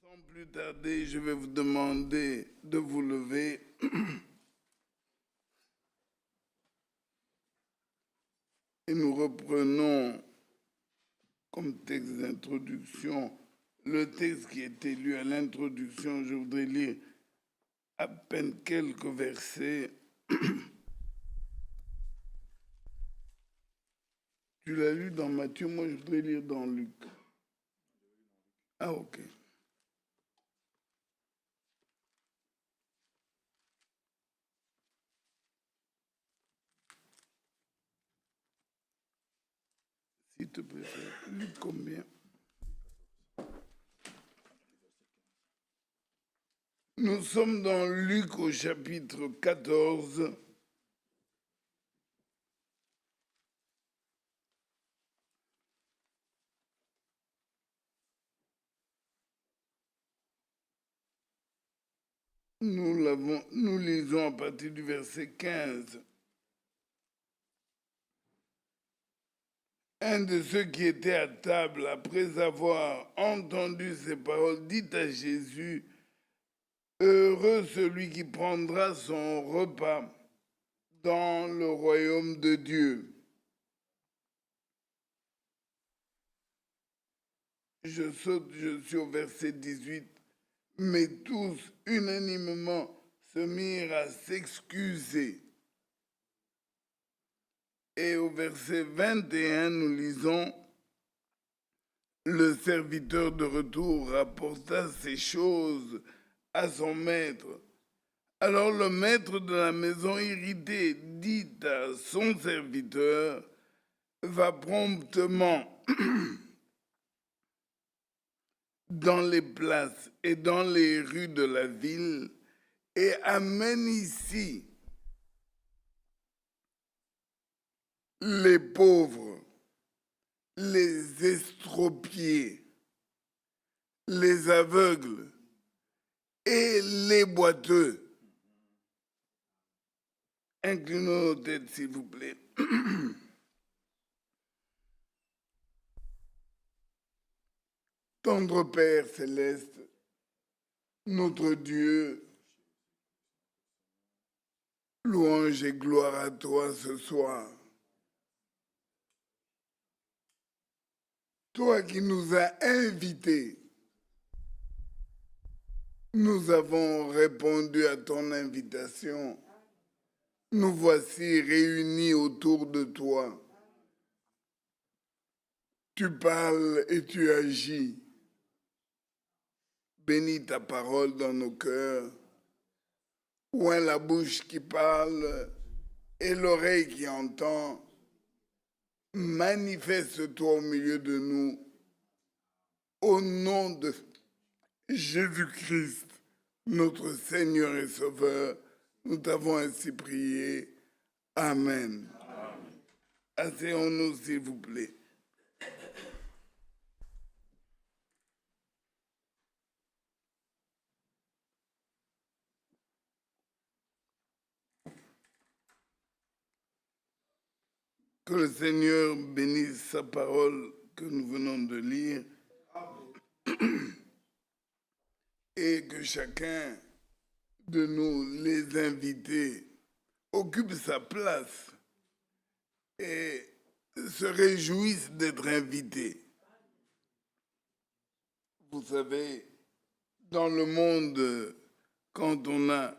Sans plus tarder, je vais vous demander de vous lever. Et nous reprenons comme texte d'introduction le texte qui était lu à l'introduction. Je voudrais lire à peine quelques versets. Tu l'as lu dans Matthieu, moi je voudrais lire dans Luc. Ah ok. S'il te plaît, Luc combien? Nous sommes dans Luc au chapitre 14. Nous lisons à partir du verset 15. Un de ceux qui étaient à table, après avoir entendu ces paroles, dit à Jésus, « Heureux celui qui prendra son repas dans le royaume de Dieu. » Je suis au verset 18. Mais tous, unanimement, se mirent à s'excuser. Et au verset 21, nous lisons, « Le serviteur de retour rapporta ces choses à son maître. Alors le maître de la maison, irrité, dit à son serviteur, « Va promptement dans les places et dans les rues de la ville et amène ici les pauvres, les estropiés, les aveugles et les boiteux. » Inclinons nos têtes, s'il vous plaît. Tendre Père céleste, notre Dieu, louange et gloire à toi ce soir. Toi qui nous as invités, nous avons répondu à ton invitation. Nous voici réunis autour de toi. Tu parles et tu agis. Bénis ta parole dans nos cœurs. Oins la bouche qui parle et l'oreille qui entend. Manifeste-toi au milieu de nous. Au nom de Jésus-Christ, notre Seigneur et Sauveur, nous t'avons ainsi prié. Amen. Asseyons-nous, s'il vous plaît. Que le Seigneur bénisse sa parole que nous venons de lire et que chacun de nous, les invités, occupe sa place et se réjouisse d'être invité. Vous savez, dans le monde, quand on a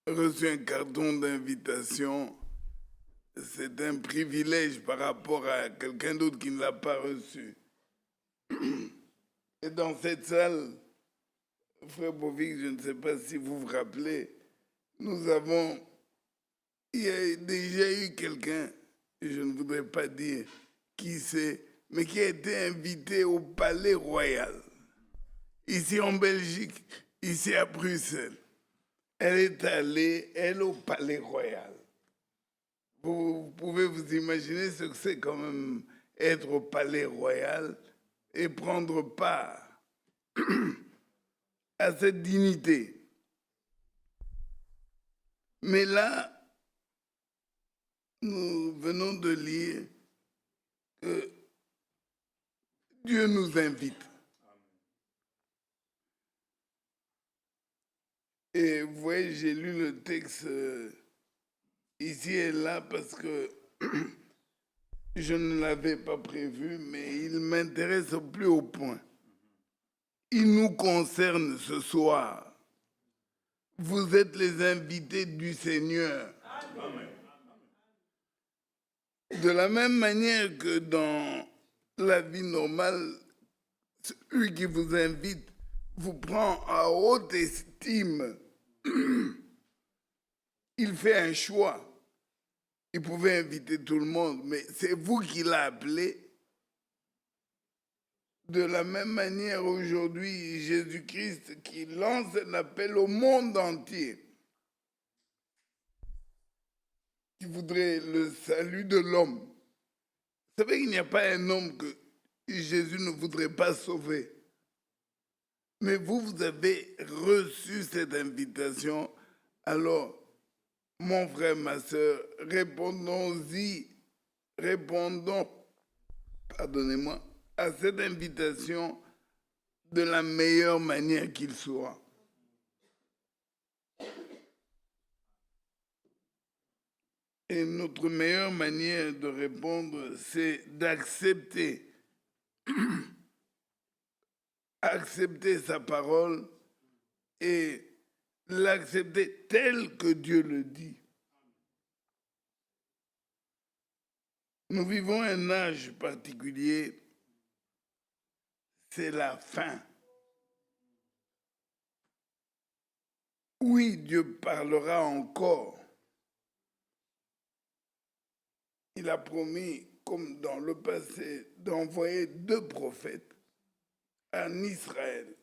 reçu un carton d'invitation, c'est un privilège par rapport à quelqu'un d'autre qui ne l'a pas reçu. Et dans cette salle, Frère Bovic, je ne sais pas si vous vous rappelez, il y a déjà eu quelqu'un, je ne voudrais pas dire qui c'est, mais qui a été invité au Palais Royal, ici en Belgique, ici à Bruxelles. Elle est allée, elle, au Palais Royal. Vous pouvez vous imaginer ce que c'est quand même être au Palais Royal et prendre part à cette dignité. Mais là, nous venons de lire que Dieu nous invite. Et vous voyez, j'ai lu le texte ici et là parce que je ne l'avais pas prévu, mais il m'intéresse au plus haut point. Il nous concerne ce soir. Vous êtes les invités du Seigneur. De la même manière que dans la vie normale, celui qui vous invite vous prend à haute estime. Il fait un choix. Il pouvait inviter tout le monde, mais c'est vous qui l'avez appelé. De la même manière, aujourd'hui, Jésus-Christ qui lance un appel au monde entier, qui voudrait le salut de l'homme. Vous savez qu'il n'y a pas un homme que Jésus ne voudrait pas sauver. Mais vous, vous avez reçu cette invitation. Alors, mon frère, ma soeur, répondons-y, répondons, pardonnez-moi, à cette invitation de la meilleure manière qu'il soit. Et notre meilleure manière de répondre, c'est d'accepter, accepter sa parole et l'accepter tel que Dieu le dit. Nous vivons un âge particulier, c'est la fin. Oui, Dieu parlera encore. Il a promis, comme dans le passé, d'envoyer 2 prophètes en Israël.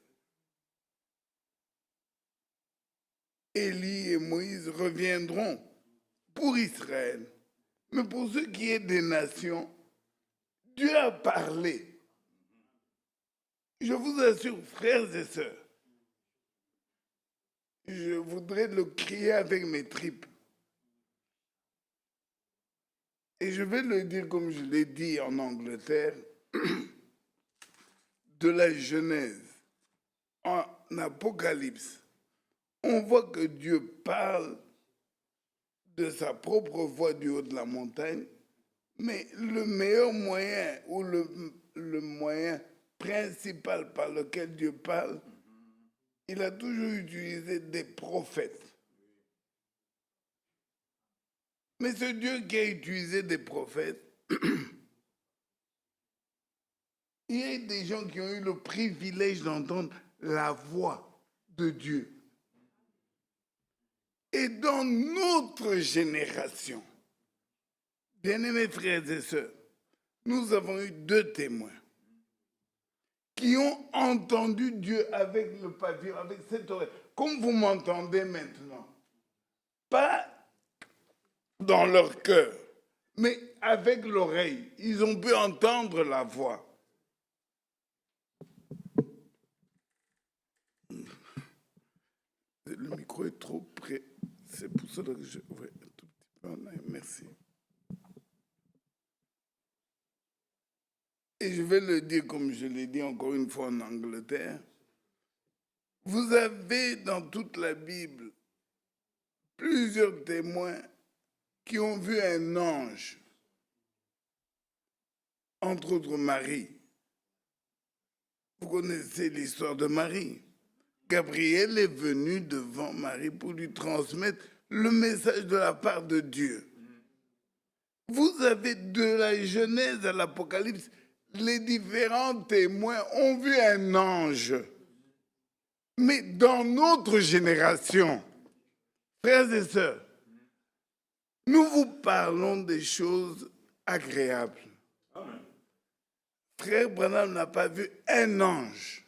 Élie et Moïse reviendront pour Israël. Mais pour ce qui est des nations, Dieu a parlé. Je vous assure, frères et sœurs, je voudrais le crier avec mes tripes. Et je vais le dire comme je l'ai dit en Angleterre, de la Genèse en Apocalypse, on voit que Dieu parle de sa propre voix du haut de la montagne, mais le meilleur moyen ou le moyen principal par lequel Dieu parle, il a toujours utilisé des prophètes. Mais ce Dieu qui a utilisé des prophètes, il y a des gens qui ont eu le privilège d'entendre la voix de Dieu. Et dans notre génération, bien-aimés frères et sœurs, nous avons eu 2 témoins qui ont entendu Dieu avec le pavillon, avec cette oreille, comme vous m'entendez maintenant. Pas dans leur cœur, mais avec l'oreille. Ils ont pu entendre la voix. Le micro est trop près. C'est pour cela que je... Oui, un tout petit peu en arrière. Merci. Et je vais le dire comme je l'ai dit encore une fois en Angleterre. Vous avez dans toute la Bible plusieurs témoins qui ont vu un ange, entre autres Marie. Vous connaissez l'histoire de Marie. Gabriel est venu devant Marie pour lui transmettre le message de la part de Dieu. Vous avez de la Genèse à l'Apocalypse, les différents témoins ont vu un ange. Mais dans notre génération, frères et sœurs, nous vous parlons des choses agréables. Frère Branham n'a pas vu un ange.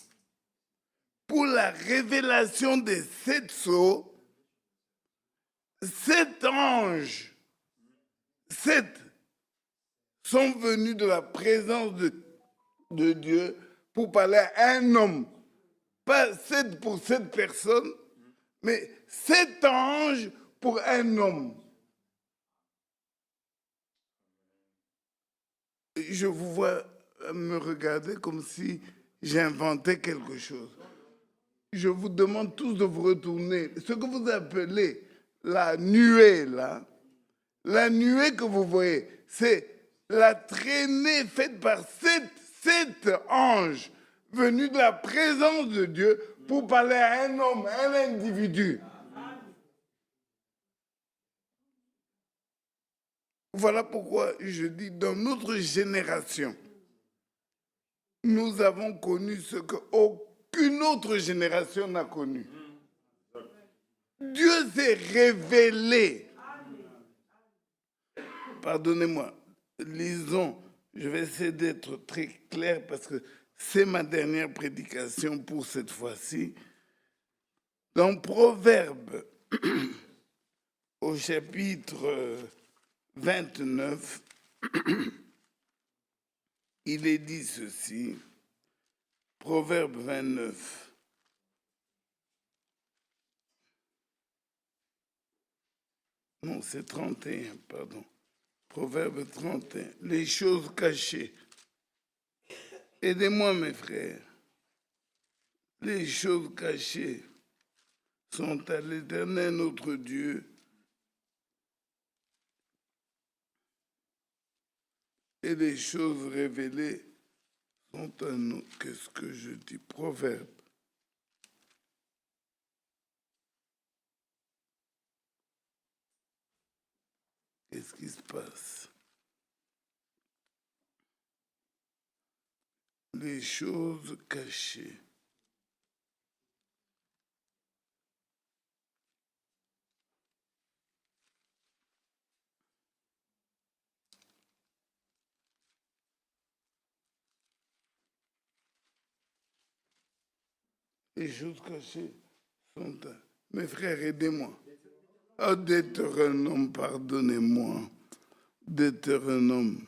Pour la révélation des 7 sceaux, 7 anges, 7 sont venus de la présence de Dieu pour parler à un homme. Pas 7 pour 7 personnes, mais 7 anges pour un homme. Je vous vois me regarder comme si j'inventais quelque chose. je vous demande tous de vous retourner. Ce que vous appelez la nuée, là, la nuée que vous voyez, c'est la traînée faite par sept anges venus de la présence de Dieu pour parler à un homme, à un individu. Voilà pourquoi je dis, dans notre génération, nous avons connu ce qu'aucune autre génération n'a connu. Dieu s'est révélé. Pardonnez-moi, lisons, je vais essayer d'être très clair parce que c'est ma dernière prédication pour cette fois-ci. Dans Proverbe, au chapitre 29, il est dit ceci, Proverbe 29. Non, c'est 31, pardon. Proverbe 31. Les choses cachées. Aidez-moi, mes frères. Les choses cachées sont à l'Éternel notre Dieu. Et les choses révélées sont à nous. Qu'est-ce que je dis? Proverbe. Qu'est-ce qui se passe? Les choses cachées. Les choses cachées sont à... Mes frères, aidez-moi. Oh, Deutéronome, pardonnez-moi. Deutéronome.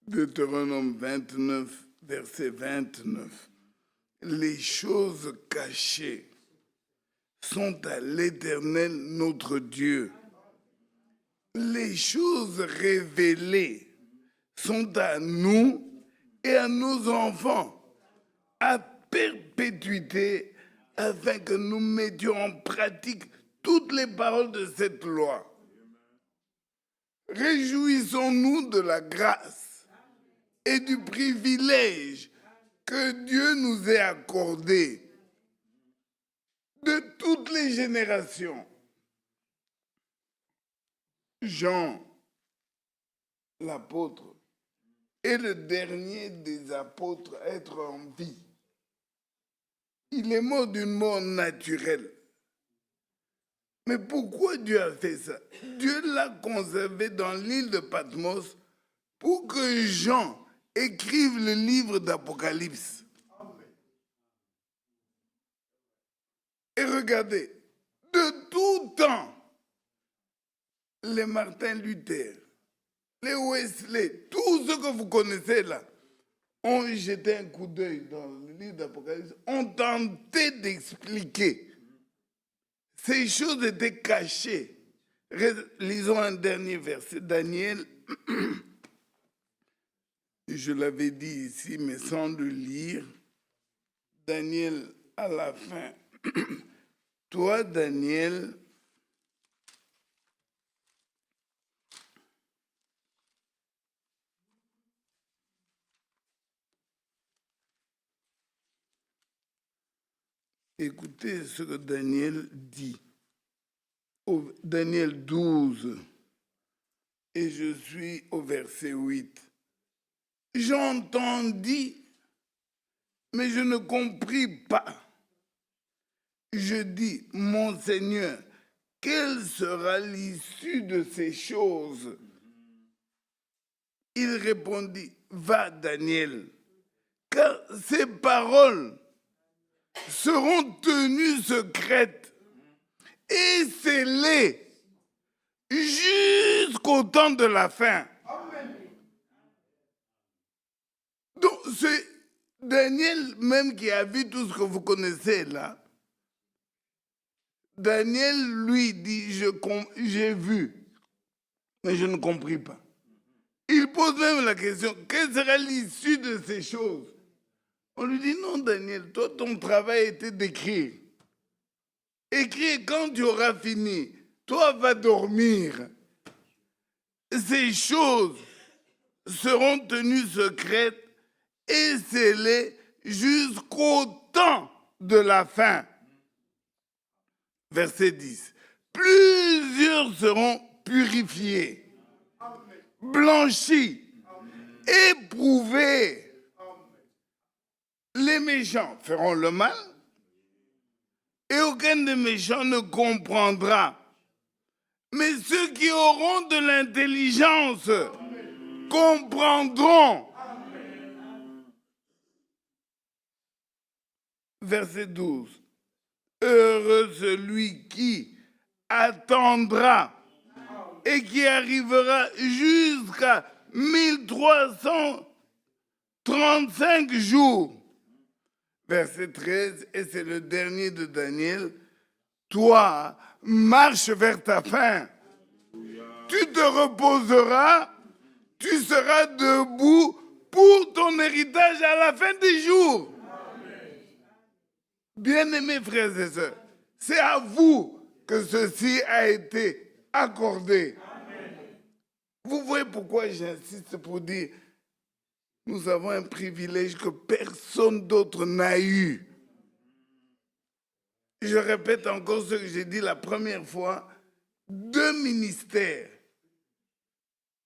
Deutéronome 29, verset 29. Les choses cachées sont à l'Éternel notre Dieu. Les choses révélées sont à nous et à nos enfants, à perpétuité, afin que nous mettions en pratique toutes les paroles de cette loi. Réjouissons-nous de la grâce et du privilège que Dieu nous ait accordé de toutes les générations. Jean, l'apôtre, est le dernier des apôtres à être en vie. Il est mort d'une mort naturelle. Mais pourquoi Dieu a fait ça? Dieu l'a conservé dans l'île de Patmos pour que Jean écrive le livre d'Apocalypse. Et regardez, de tout temps, les Martin Luther, les Wesley, tous ceux que vous connaissez là, ont jeté un coup d'œil dans le livre d'Apocalypse, ont tenté d'expliquer. Ces choses étaient cachées. Lisons un dernier verset, Daniel. Je l'avais dit ici, mais sans le lire. Daniel, à la fin. Toi, Daniel, écoutez ce que Daniel dit. Au Daniel 12, et je suis au verset 8. J'entendis, mais je ne compris pas. Je dis, mon Seigneur, quelle sera l'issue de ces choses? Il répondit, va, Daniel, car ces paroles seront tenues secrètes et scellées jusqu'au temps de la fin. Donc, c'est Daniel même qui a vu tout ce que vous connaissez là. Daniel lui dit, j'ai vu, mais je ne compris pas. Il pose même la question, quelle sera l'issue de ces choses? On lui dit, non Daniel, toi ton travail était d'écrire. Écris, quand tu auras fini, toi va dormir. Ces choses seront tenues secrètes et scellées jusqu'au temps de la fin. Verset 10. Plusieurs seront purifiés, blanchis, éprouvés. Les méchants feront le mal et aucun des méchants ne comprendra. Mais ceux qui auront de l'intelligence comprendront. Verset 12. Heureux celui qui attendra et qui arrivera jusqu'à 1335 jours. Verset 13, et c'est le dernier de Daniel. Toi, marche vers ta fin. Tu te reposeras, tu seras debout pour ton héritage à la fin des jours. Bien-aimés frères et sœurs, c'est à vous que ceci a été accordé. Amen. Vous voyez pourquoi j'insiste pour dire, nous avons un privilège que personne d'autre n'a eu. Je répète encore ce que j'ai dit la première fois, 2 ministères,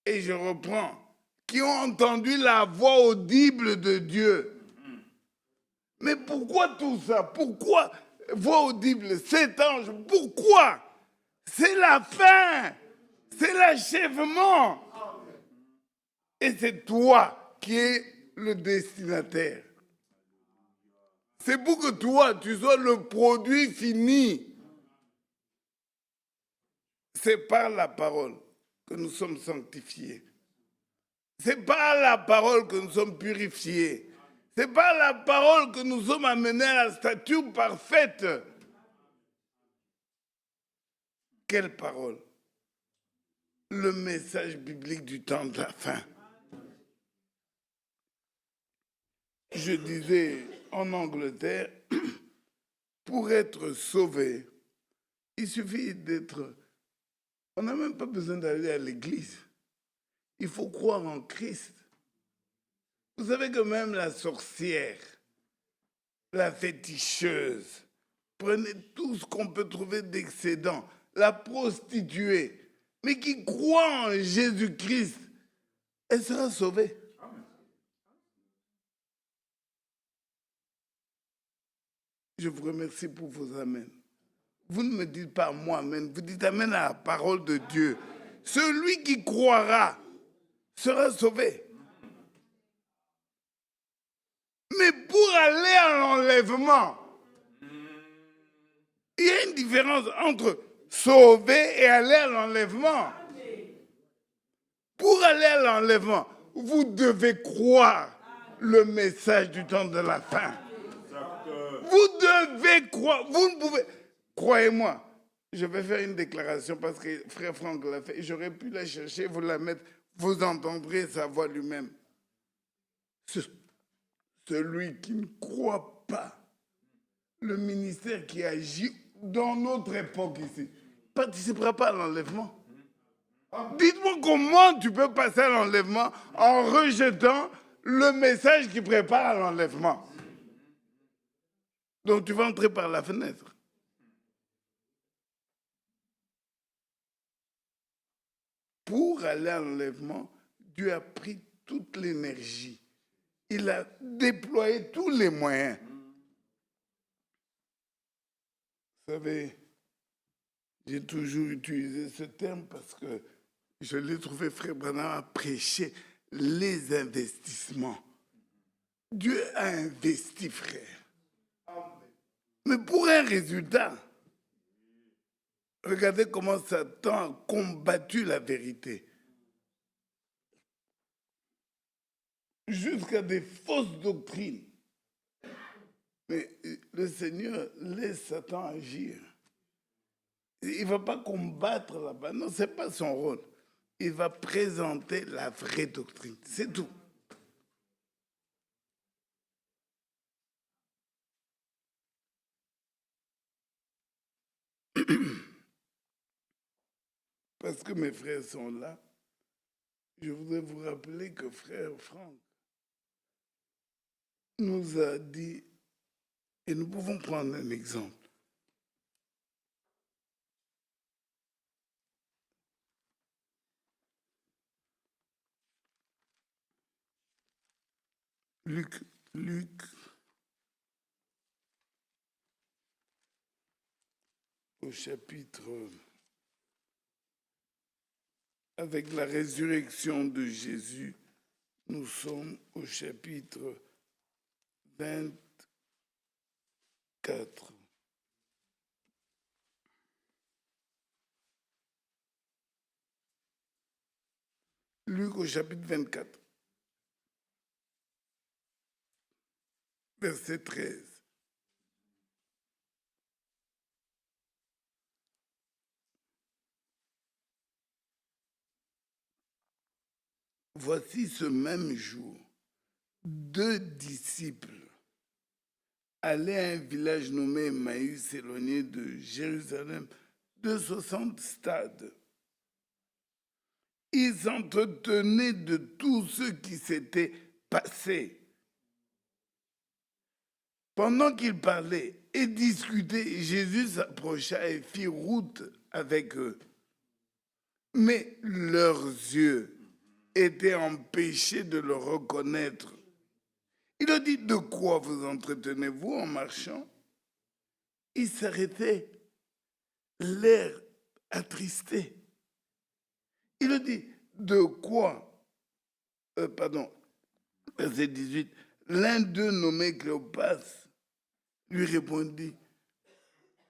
et je reprends, qui ont entendu la voix audible de Dieu. Mais pourquoi tout ça? Pourquoi voix audible, 7 anges? Pourquoi? C'est la fin, c'est l'achèvement. Et c'est toi qui es le destinataire. C'est pour que toi, tu sois le produit fini. C'est par la parole que nous sommes sanctifiés. C'est par la parole que nous sommes purifiés. C'est par la parole que nous sommes amenés à la stature parfaite. Quelle parole? Le message biblique du temps de la fin. Je disais en Angleterre, pour être sauvé, il suffit d'être... On n'a même pas besoin d'aller à l'église. Il faut croire en Christ. Vous savez que même la sorcière, la féticheuse, prenez tout ce qu'on peut trouver d'excédent, la prostituée, mais qui croit en Jésus-Christ, elle sera sauvée. Je vous remercie pour vos amens. Vous ne me dites pas moi amen, vous dites amen à la parole de Dieu. Celui qui croira sera sauvé. Mais pour aller à l'enlèvement, il y a une différence entre sauver et aller à l'enlèvement. Pour aller à l'enlèvement, vous devez croire le message du temps de la fin. Vous devez croire, vous ne pouvez... Croyez-moi, je vais faire une déclaration parce que frère Franck l'a fait. J'aurais pu la chercher, vous la mettre, vous entendrez sa voix lui-même. Celui qui ne croit pas, le ministère qui agit dans notre époque ici, participera pas à l'enlèvement. Dites-moi comment tu peux passer à l'enlèvement en rejetant le message qui prépare à l'enlèvement. Donc tu vas entrer par la fenêtre. Pour aller à l'enlèvement, Dieu a pris toute l'énergie. Il a déployé tous les moyens. Vous savez, j'ai toujours utilisé ce terme parce que je l'ai trouvé, frère Branham a prêché les investissements. Dieu a investi, frère. Mais pour un résultat, regardez comment Satan a combattu la vérité. Jusqu'à des fausses doctrines. Mais le Seigneur laisse Satan agir. Il ne va pas combattre là-bas. Non, ce n'est pas son rôle. Il va présenter la vraie doctrine. C'est tout. Parce que mes frères sont là, je voudrais vous rappeler que frère Franck nous a dit, et nous pouvons prendre un exemple. Luc, au chapitre, avec la résurrection de Jésus, nous sommes au chapitre 24. Luc au chapitre 24, verset 13. Voici ce même jour, 2 disciples allaient à un village nommé Emmaüs, éloigné de Jérusalem de 60 stades. Ils s'entretenaient de tout ce qui s'était passé. Pendant qu'ils parlaient et discutaient, Jésus s'approcha et fit route avec eux. Mais leurs yeux étaient empêchés de le reconnaître. Il leur dit, de quoi vous entretenez-vous en marchant? Ils s'arrêtaient, l'air attristé. Il leur dit, de quoi? Verset 18. L'un d'eux, nommé Cléopas, lui répondit,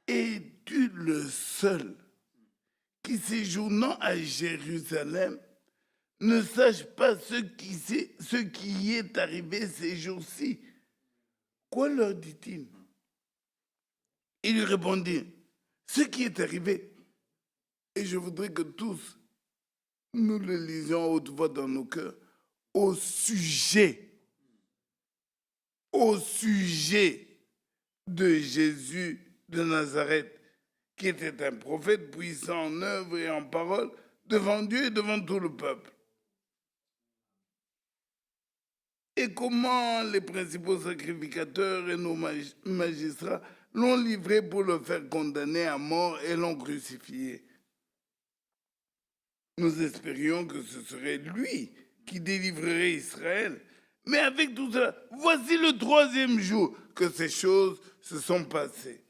es-tu le seul qui, séjournant à Jérusalem, ne sache pas ce qui y est arrivé ces jours-ci? Quoi leur dit-il? Il lui répondit, ce qui est arrivé, et je voudrais que tous nous le lisions à haute voix dans nos cœurs, au sujet de Jésus de Nazareth, qui était un prophète puissant en œuvre et en parole devant Dieu et devant tout le peuple. Et comment les principaux sacrificateurs et nos magistrats l'ont livré pour le faire condamner à mort et l'ont crucifié. Nous espérions que ce serait lui qui délivrerait Israël. Mais avec tout cela, voici le 3e jour que ces choses se sont passées.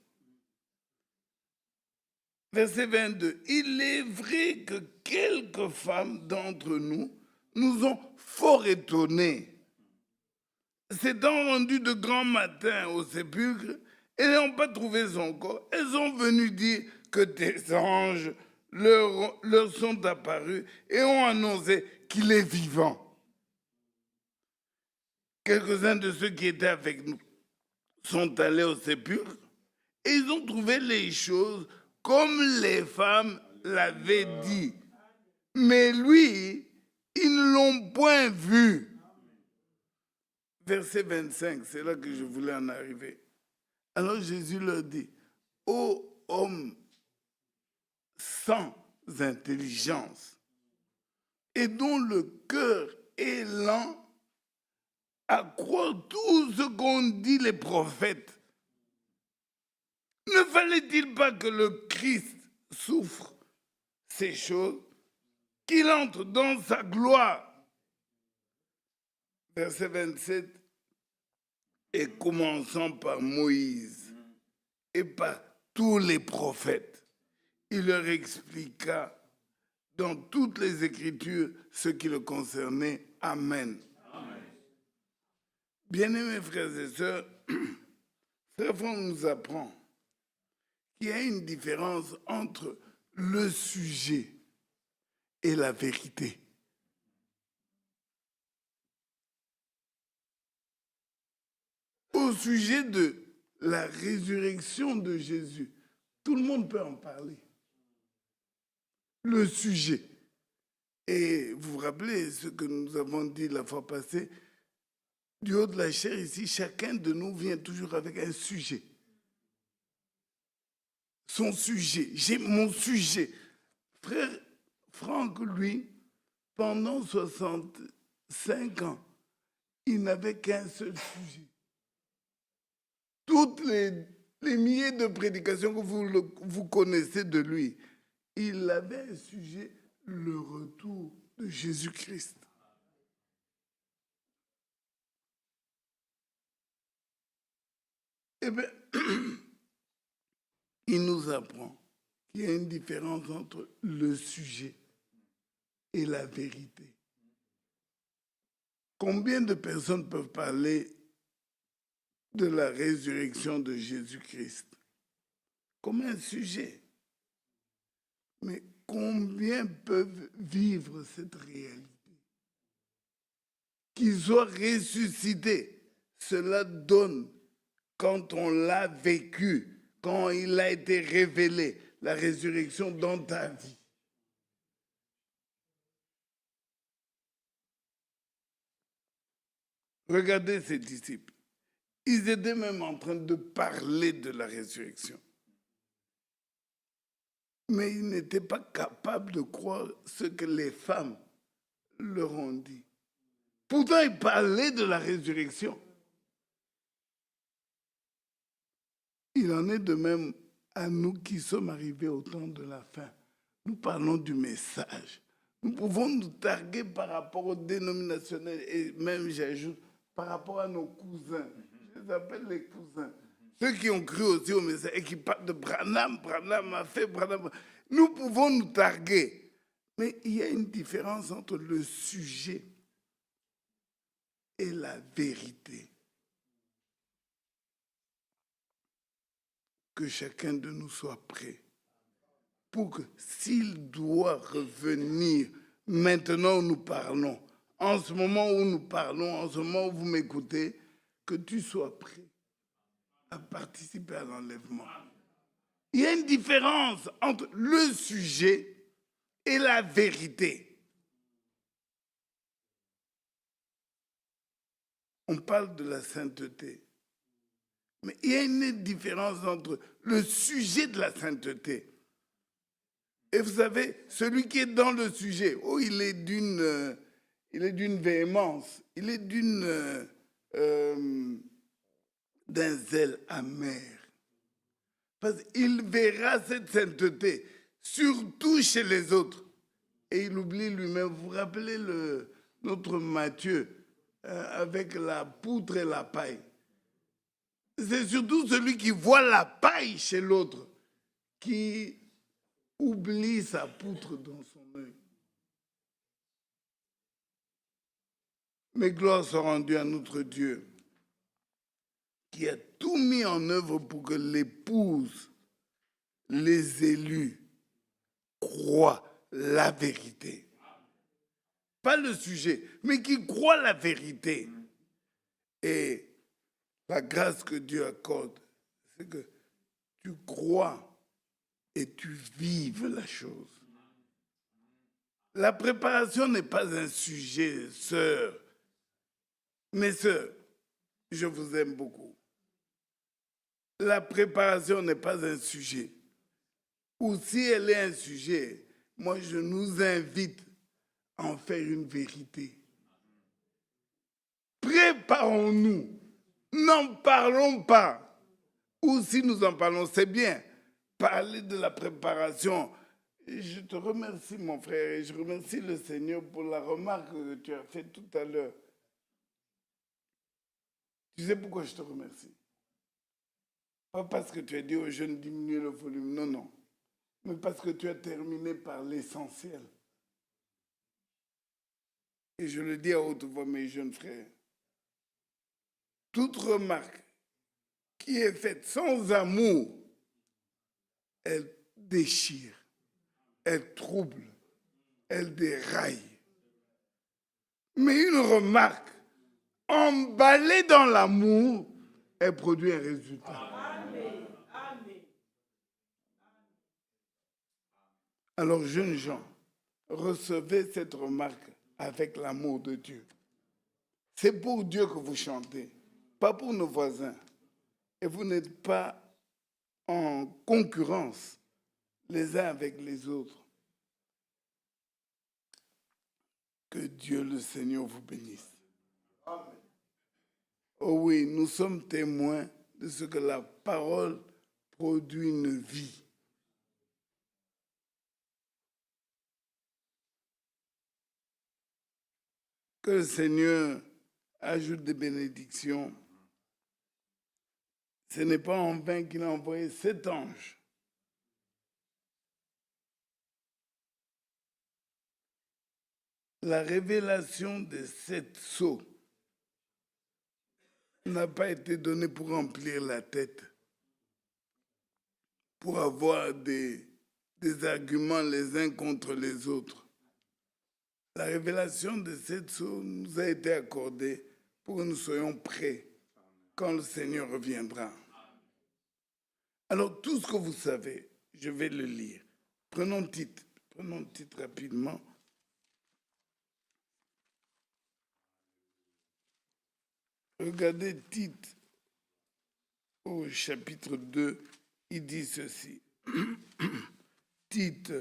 Verset 22. Il est vrai que quelques femmes d'entre nous nous ont fort étonnés. S'étant rendues de grand matin au sépulcre et n'ayant pas trouvé son corps, elles sont venues dire que des anges leur sont apparus et ont annoncé qu'il est vivant. Quelques-uns de ceux qui étaient avec nous sont allés au sépulcre et ils ont trouvé les choses comme les femmes l'avaient dit. Mais lui, ils ne l'ont point vu. Verset 25, c'est là que je voulais en arriver. Alors Jésus leur dit, ô homme sans intelligence et dont le cœur est lent à croire tout ce qu'ont dit les prophètes, ne fallait-il pas que le Christ souffre ces choses, qu'il entre dans sa gloire? Verset 27, et commençant par Moïse et par tous les prophètes, il leur expliqua dans toutes les Écritures ce qui le concernait. Amen. Amen. Bien-aimés frères et sœurs, Frère Franck nous apprend qu'il y a une différence entre le sujet et la vérité. Au sujet de la résurrection de Jésus, tout le monde peut en parler. le sujet. Et vous vous rappelez ce que nous avons dit la fois passée, du haut de la chair ici, chacun de nous vient toujours avec un sujet. Son sujet, j'ai mon sujet. Frère Franck, lui, pendant 65 ans, il n'avait qu'un seul sujet. Toutes les milliers de prédications que vous connaissez de lui, il avait un sujet, le retour de Jésus-Christ. Eh bien, il nous apprend qu'il y a une différence entre le sujet et la vérité. Combien de personnes peuvent parler de la résurrection de Jésus-Christ comme un sujet? Mais combien peuvent vivre cette réalité? Qu'il soit ressuscité, cela donne, quand on l'a vécu, quand il a été révélé, la résurrection dans ta vie. Regardez ces disciples. Ils étaient même en train de parler de la résurrection. Mais ils n'étaient pas capables de croire ce que les femmes leur ont dit. Pourtant, ils parlaient de la résurrection. Il en est de même à nous qui sommes arrivés au temps de la fin. Nous parlons du message. Nous pouvons nous targuer par rapport aux dénominationnels et même, j'ajoute, par rapport à nos cousins. Je les appelle les cousins. Ceux qui ont cru aussi au message et qui parlent de Branham, Branham a fait, Branham. Nous pouvons nous targuer. Mais il y a une différence entre le sujet et la vérité. Que chacun de nous soit prêt pour que s'il doit revenir maintenant où nous parlons, en ce moment où nous parlons, en ce moment où vous m'écoutez, que tu sois prêt à participer à l'enlèvement. Il y a une différence entre le sujet et la vérité. On parle de la sainteté. Mais il y a une différence entre le sujet de la sainteté. Et vous savez, celui qui est dans le sujet, oh, il est d'une véhémence, il est d'un zèle amer. Parce qu'il verra cette sainteté, surtout chez les autres. Et il oublie lui-même. Vous vous rappelez notre Matthieu, avec la poutre et la paille. C'est surtout celui qui voit la paille chez l'autre qui oublie sa poutre dans son œil. Mais gloire soit rendue à notre Dieu qui a tout mis en œuvre pour que l'épouse, les élus, croient la vérité. Pas le sujet, mais qui croient la vérité. Et la grâce que Dieu accorde, c'est que tu crois et tu vives la chose. La préparation n'est pas un sujet, sœurs. Mes sœurs, je vous aime beaucoup. La préparation n'est pas un sujet. Ou si elle est un sujet, moi je nous invite à en faire une vérité. Préparons-nous. N'en parlons pas. Ou si nous en parlons, c'est bien. Parler de la préparation. Je te remercie, mon frère, et je remercie le Seigneur pour la remarque que tu as faite tout à l'heure. Tu sais pourquoi je te remercie? Pas parce que tu as dit aux jeunes diminuer le volume, non, non. Mais parce que tu as terminé par l'essentiel. Et je le dis à haute voix, mes jeunes frères. Toute remarque qui est faite sans amour, elle déchire, elle trouble, elle déraille. Mais une remarque emballée dans l'amour, elle produit un résultat. Amen. Amen. Alors, jeunes gens, recevez cette remarque avec l'amour de Dieu. C'est pour Dieu que vous chantez, pas pour nos voisins. Et vous n'êtes pas en concurrence les uns avec les autres. Que Dieu le Seigneur vous bénisse. Amen. Oh oui, nous sommes témoins de ce que la parole produit une vie. Que le Seigneur ajoute des bénédictions. Ce n'est pas en vain qu'il a envoyé 7 anges. La révélation des 7 sceaux n'a pas été donnée pour remplir la tête, pour avoir des arguments les uns contre les autres. La révélation de 7 sceaux nous a été accordée pour que nous soyons prêts quand le Seigneur reviendra. Alors, tout ce que vous savez, je vais le lire. Prenons titre rapidement. Regardez Tite au chapitre 2, il dit ceci. Tite.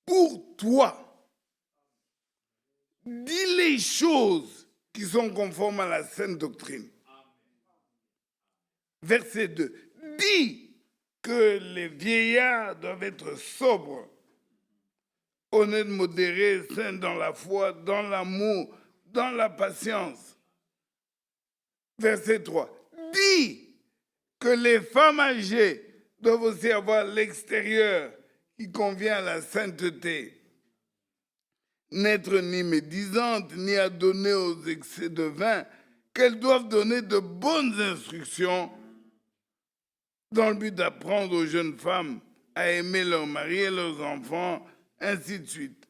Pour toi, dis les choses qui sont conformes à la sainte doctrine. Verset 2. Dis que les vieillards doivent être sobres, honnêtes, modérés, saints dans la foi, dans l'amour, dans la patience. Verset 3. Dis que les femmes âgées doivent aussi avoir l'extérieur qui convient à la sainteté. N'être ni médisantes, ni adonnées aux excès de vin, qu'elles doivent donner de bonnes instructions dans le but d'apprendre aux jeunes femmes à aimer leurs maris et leurs enfants, ainsi de suite.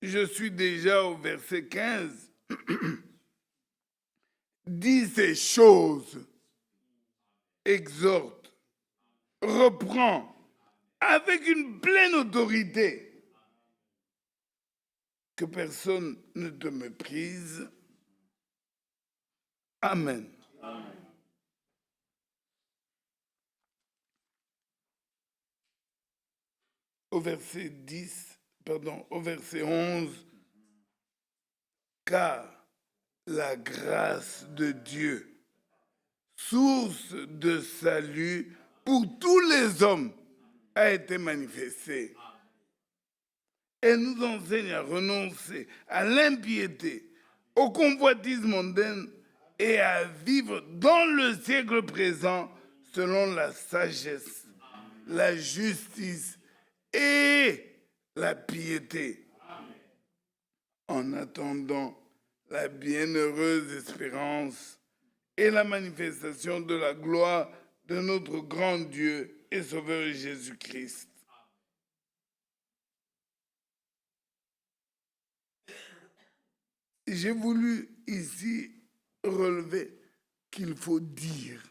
Je suis déjà au verset 15. Dis ces choses, exhorte, reprend avec une pleine autorité, que personne ne te méprise. Amen. Amen. Au verset 11, car la grâce de Dieu, source de salut pour tous les hommes, a été manifestée. Elle nous enseigne à renoncer à l'impiété, aux convoitises mondaines et à vivre dans le siècle présent selon la sagesse, la justice et la piété. En attendant la bienheureuse espérance et la manifestation de la gloire de notre grand Dieu et Sauveur Jésus-Christ. J'ai voulu ici relever qu'il faut dire.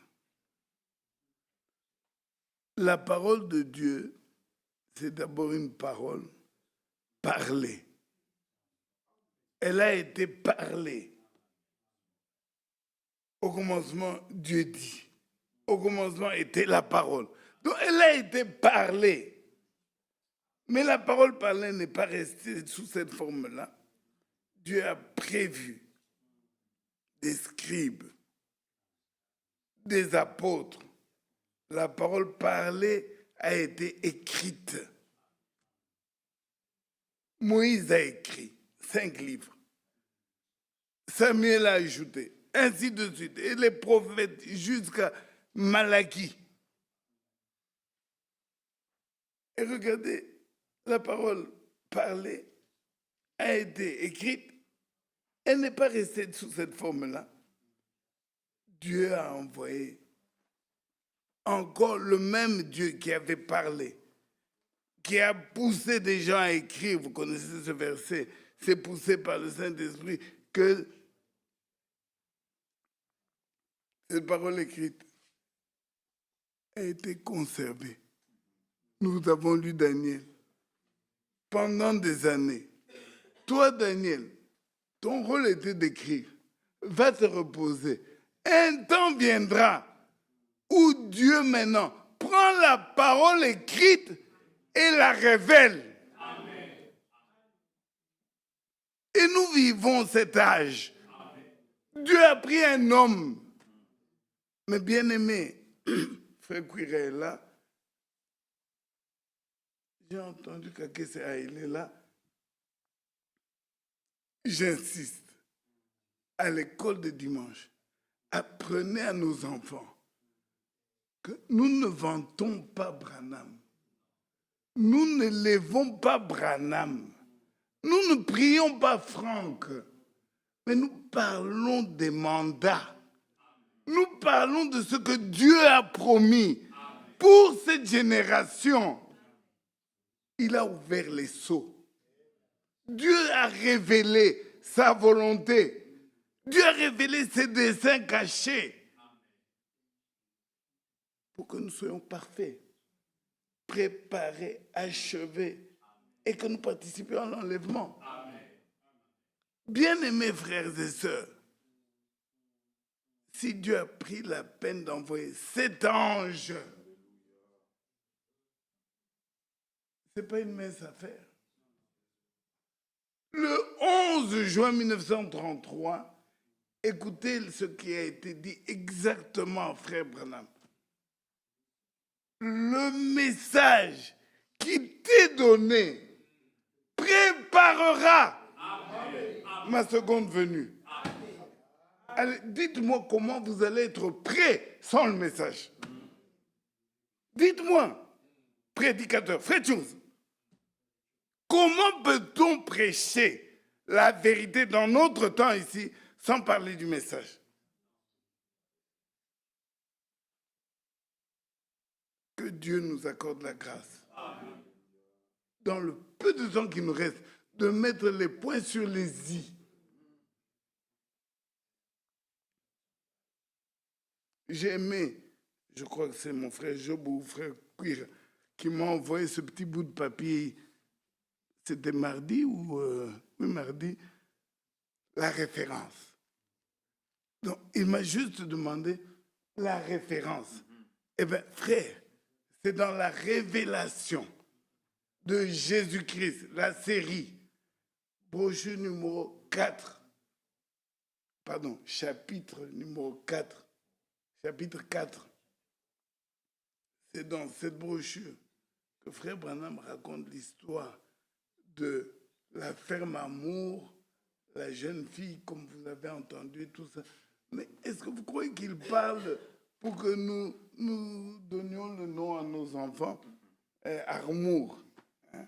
La parole de Dieu, c'est d'abord une parole parlée. Elle a été parlée. Au commencement, Dieu dit. Au commencement était la parole. Donc elle a été parlée. Mais la parole parlée n'est pas restée sous cette forme-là. Dieu a prévu des scribes, des apôtres. La parole parlée a été écrite. Moïse a écrit 5 livres. Samuel a ajouté, ainsi de suite. Et les prophètes jusqu'à Malachie. Et regardez, la parole parlée a été écrite. Elle n'est pas restée sous cette forme-là. Dieu a envoyé encore le même Dieu qui avait parlé, qui a poussé des gens à écrire. Vous connaissez ce verset. C'est poussé par le Saint-Esprit que cette parole écrite a été conservée. Nous avons lu Daniel pendant des années. Toi, Daniel, ton rôle était d'écrire. Va te reposer. Un temps viendra où Dieu maintenant prend la parole écrite et la révèle. Amen. Et nous vivons cet âge. Amen. Dieu a pris un homme. Mais bien aimé, frère Kouira est là. J'ai entendu qu'Akessa il est là. J'insiste. À l'école de dimanche, apprenez à nos enfants que nous ne vantons pas Branham. Nous ne lèvons pas Branham. Nous ne prions pas Franck. Mais nous parlons des mandats. Nous parlons de ce que Dieu a promis pour cette génération. Il a ouvert les sceaux. Dieu a révélé sa volonté. Dieu a révélé ses desseins cachés pour que nous soyons parfaits, préparés, achevés et que nous participions à l'enlèvement. Bien-aimés frères et sœurs, si Dieu a pris la peine d'envoyer cet ange, ce n'est pas une mince affaire. Le 11 juin 1933, écoutez ce qui a été dit exactement, frère Branham. Le message qui t'est donné préparera ma seconde venue. Allez, dites-moi comment vous allez être prêt sans le message. Dites-moi, prédicateur, faites chose. Comment peut-on prêcher la vérité dans notre temps ici sans parler du message? Que Dieu nous accorde la grâce. Amen. Dans le peu de temps qui nous reste, de mettre les points sur les i. J'ai aimé, je crois que c'est mon frère Job ou frère Kouira qui m'a envoyé ce petit bout de papier. C'était mardi ou... oui, mardi. La référence. Donc, il m'a juste demandé la référence. Eh bien, frère, c'est dans la révélation de Jésus-Christ, la série, brochure numéro 4, pardon, chapitre numéro 4, chapitre 4. C'est dans cette brochure que frère Branham raconte l'histoire de la ferme Amour, la jeune fille, comme vous avez entendu, tout ça. Mais est-ce que vous croyez qu'il parle pour que nous donnions le nom à nos enfants, Amour, hein?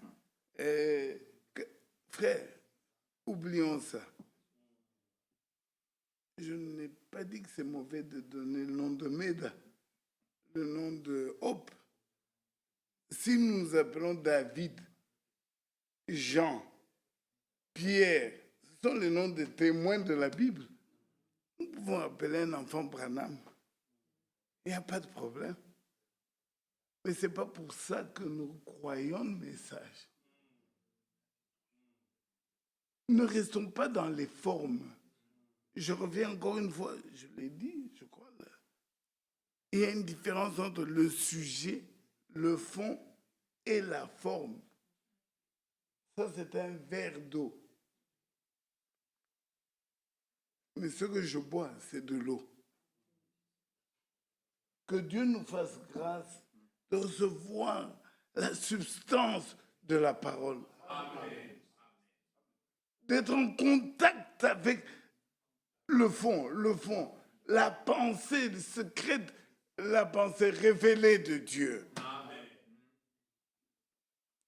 Frère, oublions ça. Je n'ai pas dit que c'est mauvais de donner le nom de Méda, le nom de Hope. Si nous nous appelons David, Jean, Pierre, ce sont les noms des témoins de la Bible. Nous pouvons appeler un enfant Branham. Il n'y a pas de problème. Mais ce n'est pas pour ça que nous croyons le message. Ne restons pas dans les formes. Je reviens encore une fois, je l'ai dit, je crois. Là. Il y a une différence entre le sujet, le fond et la forme. Ça, c'est un verre d'eau. Mais ce que je bois, c'est de l'eau. Que Dieu nous fasse grâce de recevoir la substance de la parole. Amen. D'être en contact avec le fond, la pensée secrète, la pensée révélée de Dieu. Amen.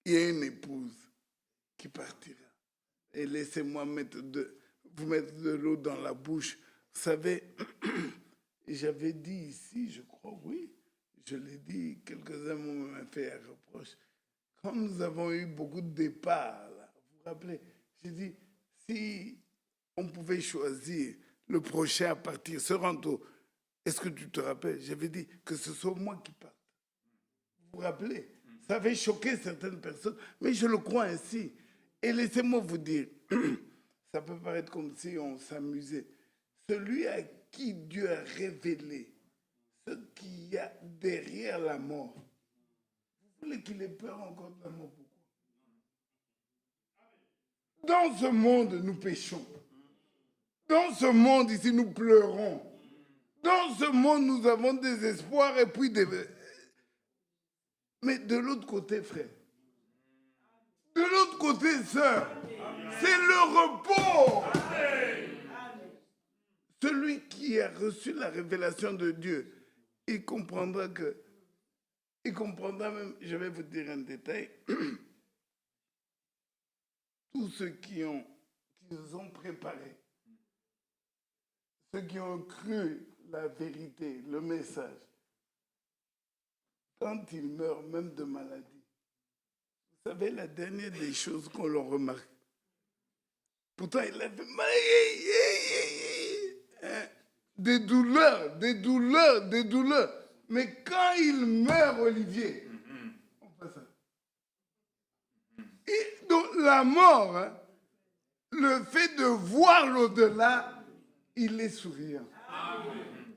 Il y a une épouse qui partira. Et laissez-moi vous mettre de l'eau dans la bouche. Vous savez, j'avais dit ici, je crois, oui, je l'ai dit, quelques-uns m'ont fait un reproche. Quand nous avons eu beaucoup de départs, là, vous vous rappelez, j'ai dit, si on pouvait choisir le prochain à partir, se rendre Est-ce que tu te rappelles? J'avais dit que ce soit moi qui parte. Vous vous rappelez? Ça avait choqué certaines personnes, mais je le crois ainsi. Et laissez-moi vous dire, ça peut paraître comme si on s'amusait. Celui à qui Dieu a révélé ce qu'il y a derrière la mort, vous voulez qu'il ait peur encore de la mort? Pourquoi? Dans ce monde, nous péchons. Dans ce monde, ici, nous pleurons. Dans ce monde, nous avons des espoirs et puis des... Mais de l'autre côté, frère, de l'autre côté, sœur, c'est le repos. Celui qui a reçu la révélation de Dieu, il comprendra même, je vais vous dire un détail, tous ceux qui nous ont préparés, ceux qui ont cru la vérité, le message, quand ils meurent même de maladie, vous savez, la dernière des choses qu'on leur remarque, pourtant il avait mal, des douleurs. Mais quand il meurt, Olivier, on fait ça. Et donc la mort, hein, le fait de voir l'au-delà, il est souriant.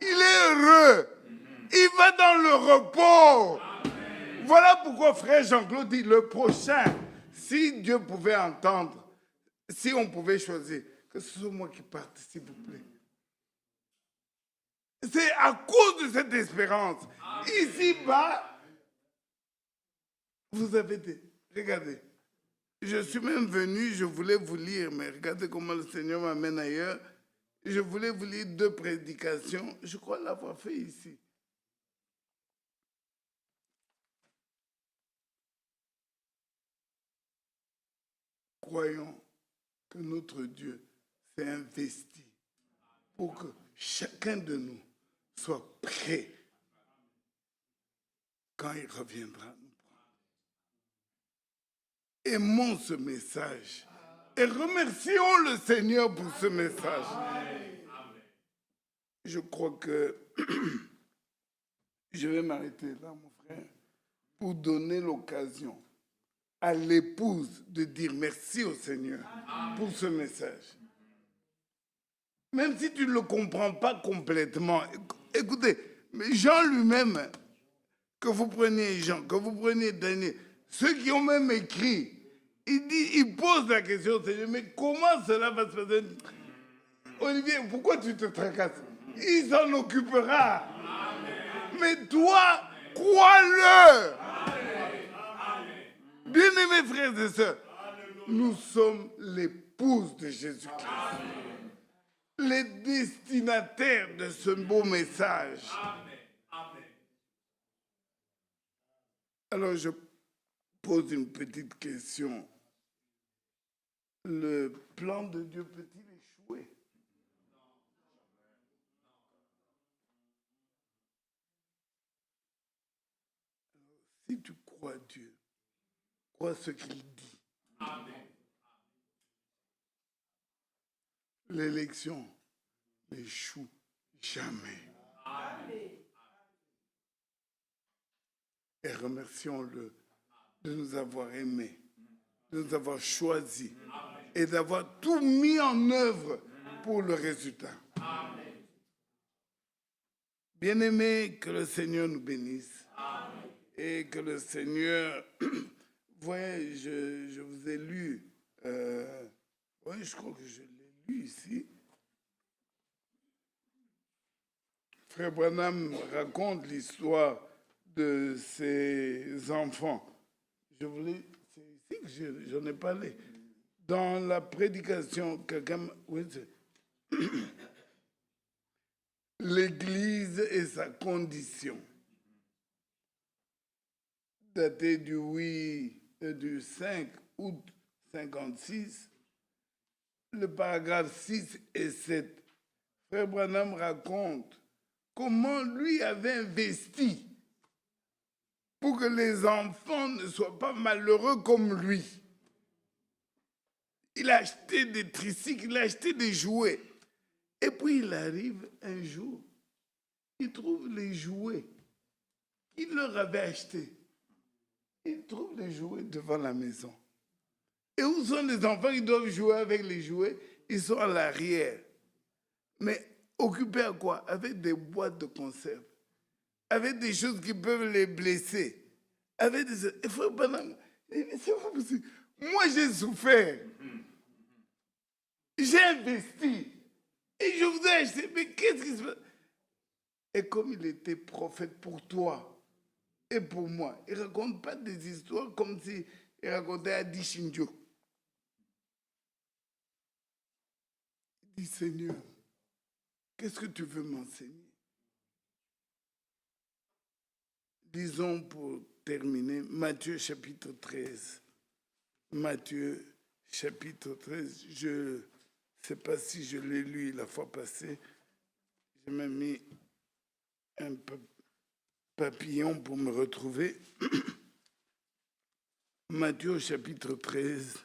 Il est heureux. Il va dans le repos. Voilà pourquoi frère Jean-Claude dit le prochain, si Dieu pouvait entendre, si on pouvait choisir, que ce soit moi qui parte, s'il vous plaît. C'est à cause de cette espérance. Ici-bas, vous avez des... Regardez, je suis même venu, je voulais vous lire, mais regardez comment le Seigneur m'amène ailleurs. Je voulais vous lire 2 prédications. Je crois l'avoir fait ici. Croyons que notre Dieu s'est investi pour que chacun de nous soit prêt quand il reviendra nous prendre. Aimons ce message et remercions le Seigneur pour ce message. Je crois que je vais m'arrêter là, mon frère, pour donner l'occasion à l'épouse de dire merci au Seigneur pour ce message. Même si tu ne le comprends pas complètement. Écoutez, Jean lui-même, que vous preniez Jean, que vous preniez Daniel, ceux qui ont même écrit, il pose la question au Seigneur, mais comment cela va se passer? Olivier, pourquoi tu te tracasses? Il s'en occupera. Amen. Mais toi, crois-le. Bien-aimés frères et sœurs, nous sommes l'épouse de Jésus-Christ. Les destinataires de ce beau message. Amen. Alors je pose une petite question. Le plan de Dieu peut-il échouer? Si tu crois Dieu, crois ce qu'il dit. Amen. L'élection n'échoue jamais. Amen. Et remercions-le de nous avoir aimés, de nous avoir choisis et d'avoir tout mis en œuvre pour le résultat. Amen. Bien-aimés, que le Seigneur nous bénisse. Amen. Et que le Seigneur... Voyez, je vous ai lu... oui, je crois que je l'ai lu ici. Frère Branham raconte l'histoire de ses enfants. C'est ici que j'en ai parlé. Dans la prédication, quelqu'un... Oui, l'Église et sa condition. Daté du 5 août 56, le paragraphe 6 et 7. Frère Branham raconte comment lui avait investi pour que les enfants ne soient pas malheureux comme lui. Il a acheté des tricycles, il a acheté des jouets. Et puis il arrive un jour, ils trouvent les jouets qu'il leur avait achetés. Ils trouvent les jouets devant la maison. Et où sont les enfants qui doivent jouer avec les jouets? Ils sont à l'arrière. Mais occupés à quoi? Avec des boîtes de conserve. Avec des choses qui peuvent les blesser. Avec des... Moi, j'ai souffert. J'ai investi. Et je vous ai acheté. Mais qu'est-ce qui se passe? Et comme il était prophète pour toi et pour moi, il ne raconte pas des histoires comme s'il racontait à Dishinjo. Il dit, Seigneur, qu'est-ce que tu veux m'enseigner? Disons pour terminer, Matthieu chapitre 13. Matthieu chapitre 13, je ne sais pas si je l'ai lu la fois passée. J'ai même mis un papillon pour me retrouver. Matthieu chapitre 13.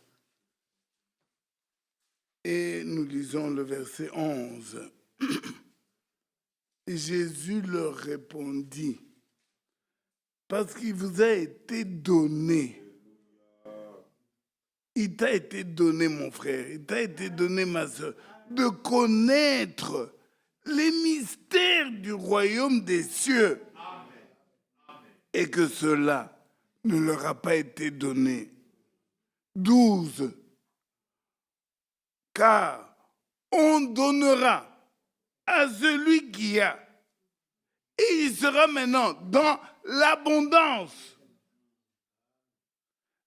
Et nous lisons le verset 11. Et Jésus leur répondit, parce qu'il vous a été donné. Il t'a été donné, mon frère, il t'a été donné, ma soeur, de connaître les mystères du royaume des cieux. Et que cela ne leur a pas été donné. 12. Car on donnera à celui qui a, et il sera maintenant dans l'abondance.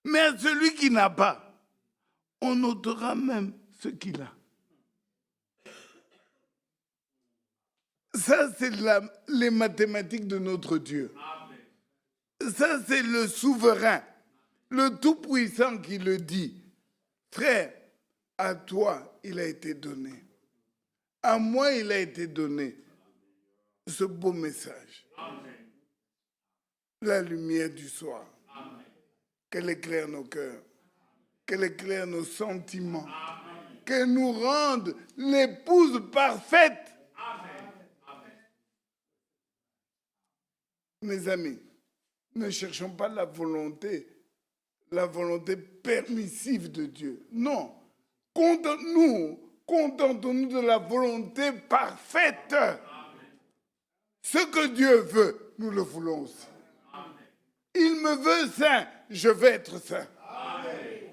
Mais à celui qui n'a pas, on ôtera même ce qu'il a. Ça, c'est les mathématiques de notre Dieu. Ça, c'est le souverain, le tout-puissant qui le dit. Frère, à toi, il a été donné. À moi, il a été donné ce beau message. Amen. La lumière du soir. Amen. Qu'elle éclaire nos cœurs. Qu'elle éclaire nos sentiments. Amen. Qu'elle nous rende l'épouse parfaite. Amen. Amen. Mes amis, ne cherchons pas la volonté permissive de Dieu. Non. Contentons-nous de la volonté parfaite. Amen. Ce que Dieu veut, nous le voulons aussi. Amen. Il me veut saint, je veux être saint. Amen.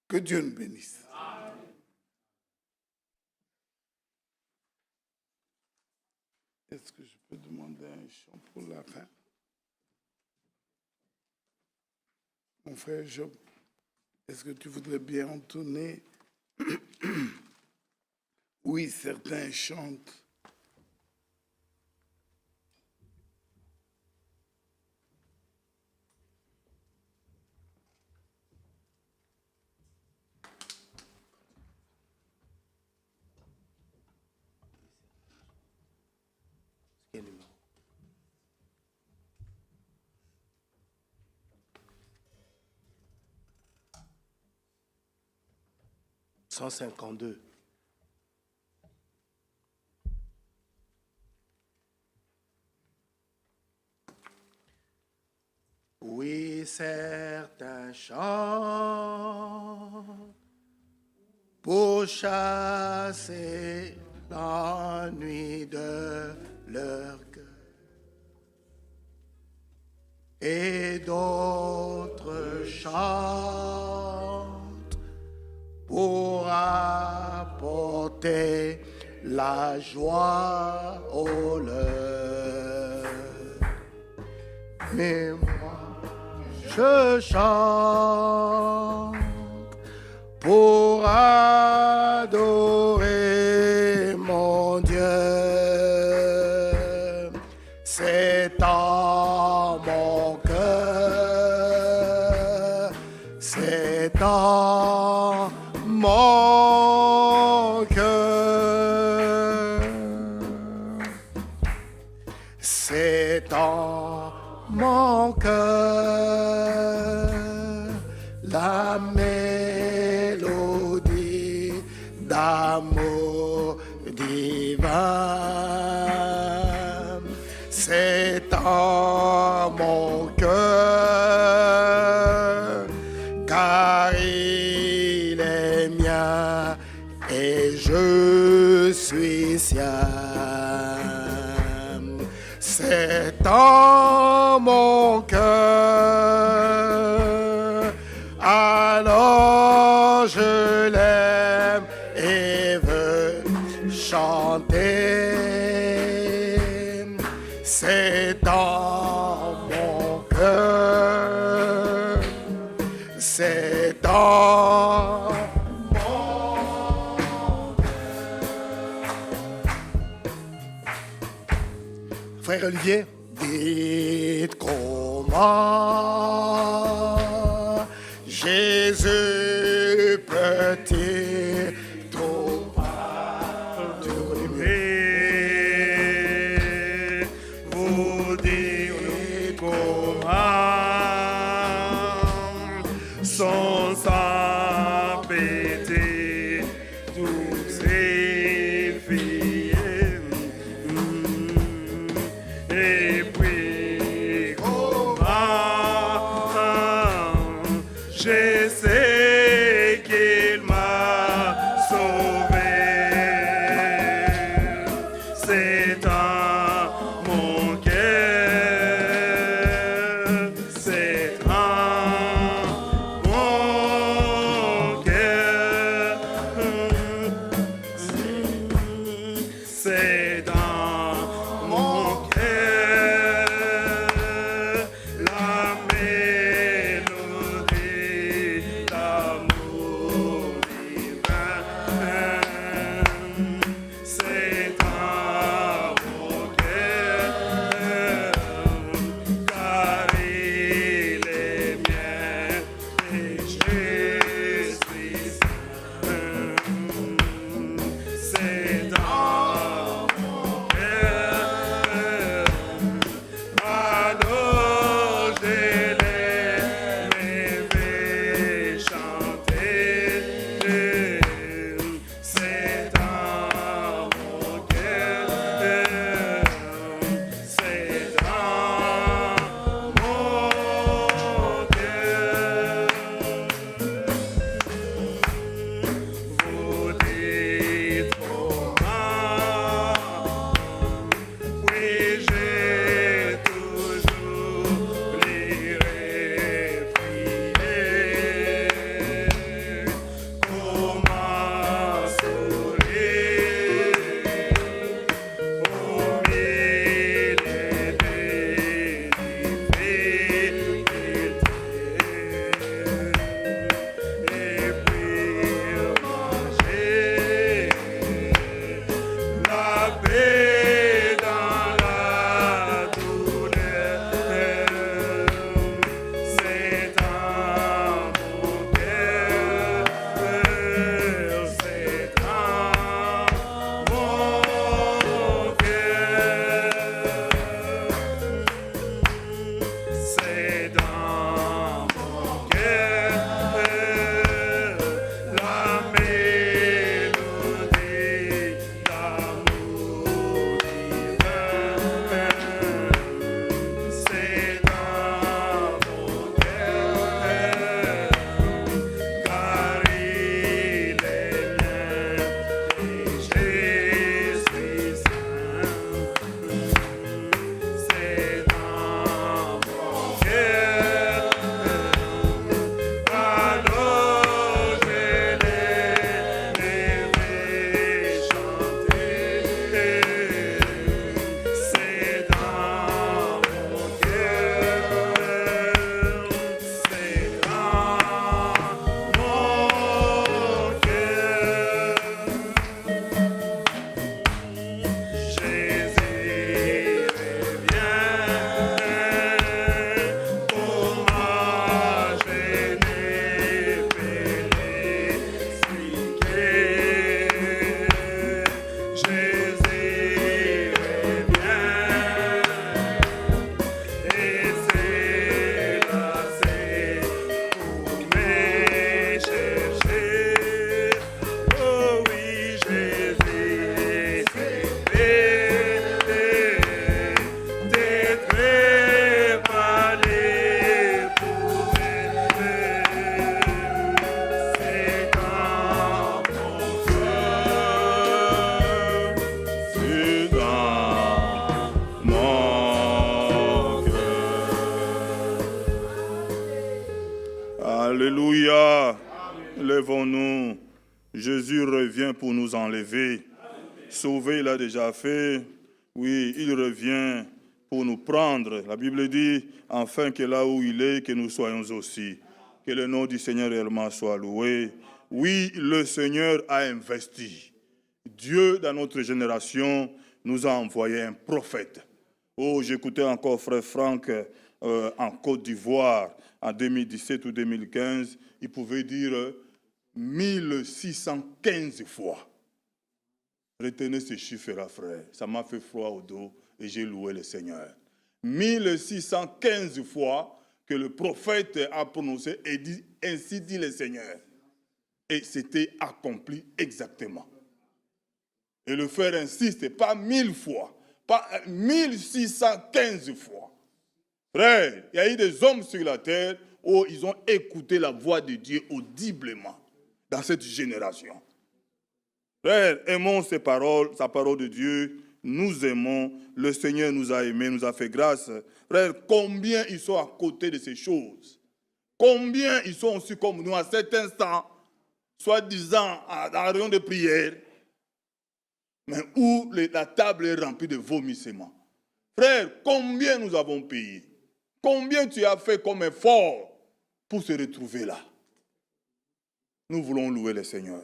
Que Dieu nous bénisse. Amen. Est-ce que je peux demander un chant pour la fin? Mon frère Job, est-ce que tu voudrais bien entonner? Oui, certains chantent. Quel numéro? 152. Oui, certains chantent pour chasser l'ennui de leur cœur. Et d'autres chantent pour apporter la joie au leur. Mais moi, je chante pour adorer mon Dieu. C'est dans mon cœur, c'est dans mon cœur, c'est dans mon cœur, la mélodie d'amour divin, c'est en mon cœur, car il est mien et je suis sien. C'est en mon cœur, alors je l'aime et veux chanter. C'est dans mon cœur, c'est dans mon cœur. Frère Olivier, dites comment Jésus peut-il vous dire comment son sang pété tous ses filles. Et puis comment je sais qu'il m'a Jésus revient pour nous enlever. Sauver, il a déjà fait. Oui, il revient pour nous prendre. La Bible dit, afin que là où il est, que nous soyons aussi. Que le nom du Seigneur réellement soit loué. Oui, le Seigneur a investi. Dieu, dans notre génération, nous a envoyé un prophète. Oh, j'écoutais encore frère Franck en Côte d'Ivoire en 2017 ou 2015. Il pouvait dire 1615 fois. Retenez ce chiffre-là, frère. Ça m'a fait froid au dos et j'ai loué le Seigneur. 1615 fois que le prophète a prononcé et dit, ainsi dit le Seigneur. Et c'était accompli exactement. Et le frère insiste, pas 1000 fois, pas 1615 fois. Frère, il y a eu des hommes sur la terre où ils ont écouté la voix de Dieu audiblement dans cette génération. Frère, aimons ses paroles, sa parole de Dieu. Nous aimons, le Seigneur nous a aimés, nous a fait grâce. Frère, combien ils sont à côté de ces choses? Combien ils sont aussi comme nous à cet instant, soi-disant dans la réunion de prière, mais où la table est remplie de vomissements. Frère, combien nous avons payé? Combien tu as fait comme effort pour se retrouver là? Nous voulons louer le Seigneur.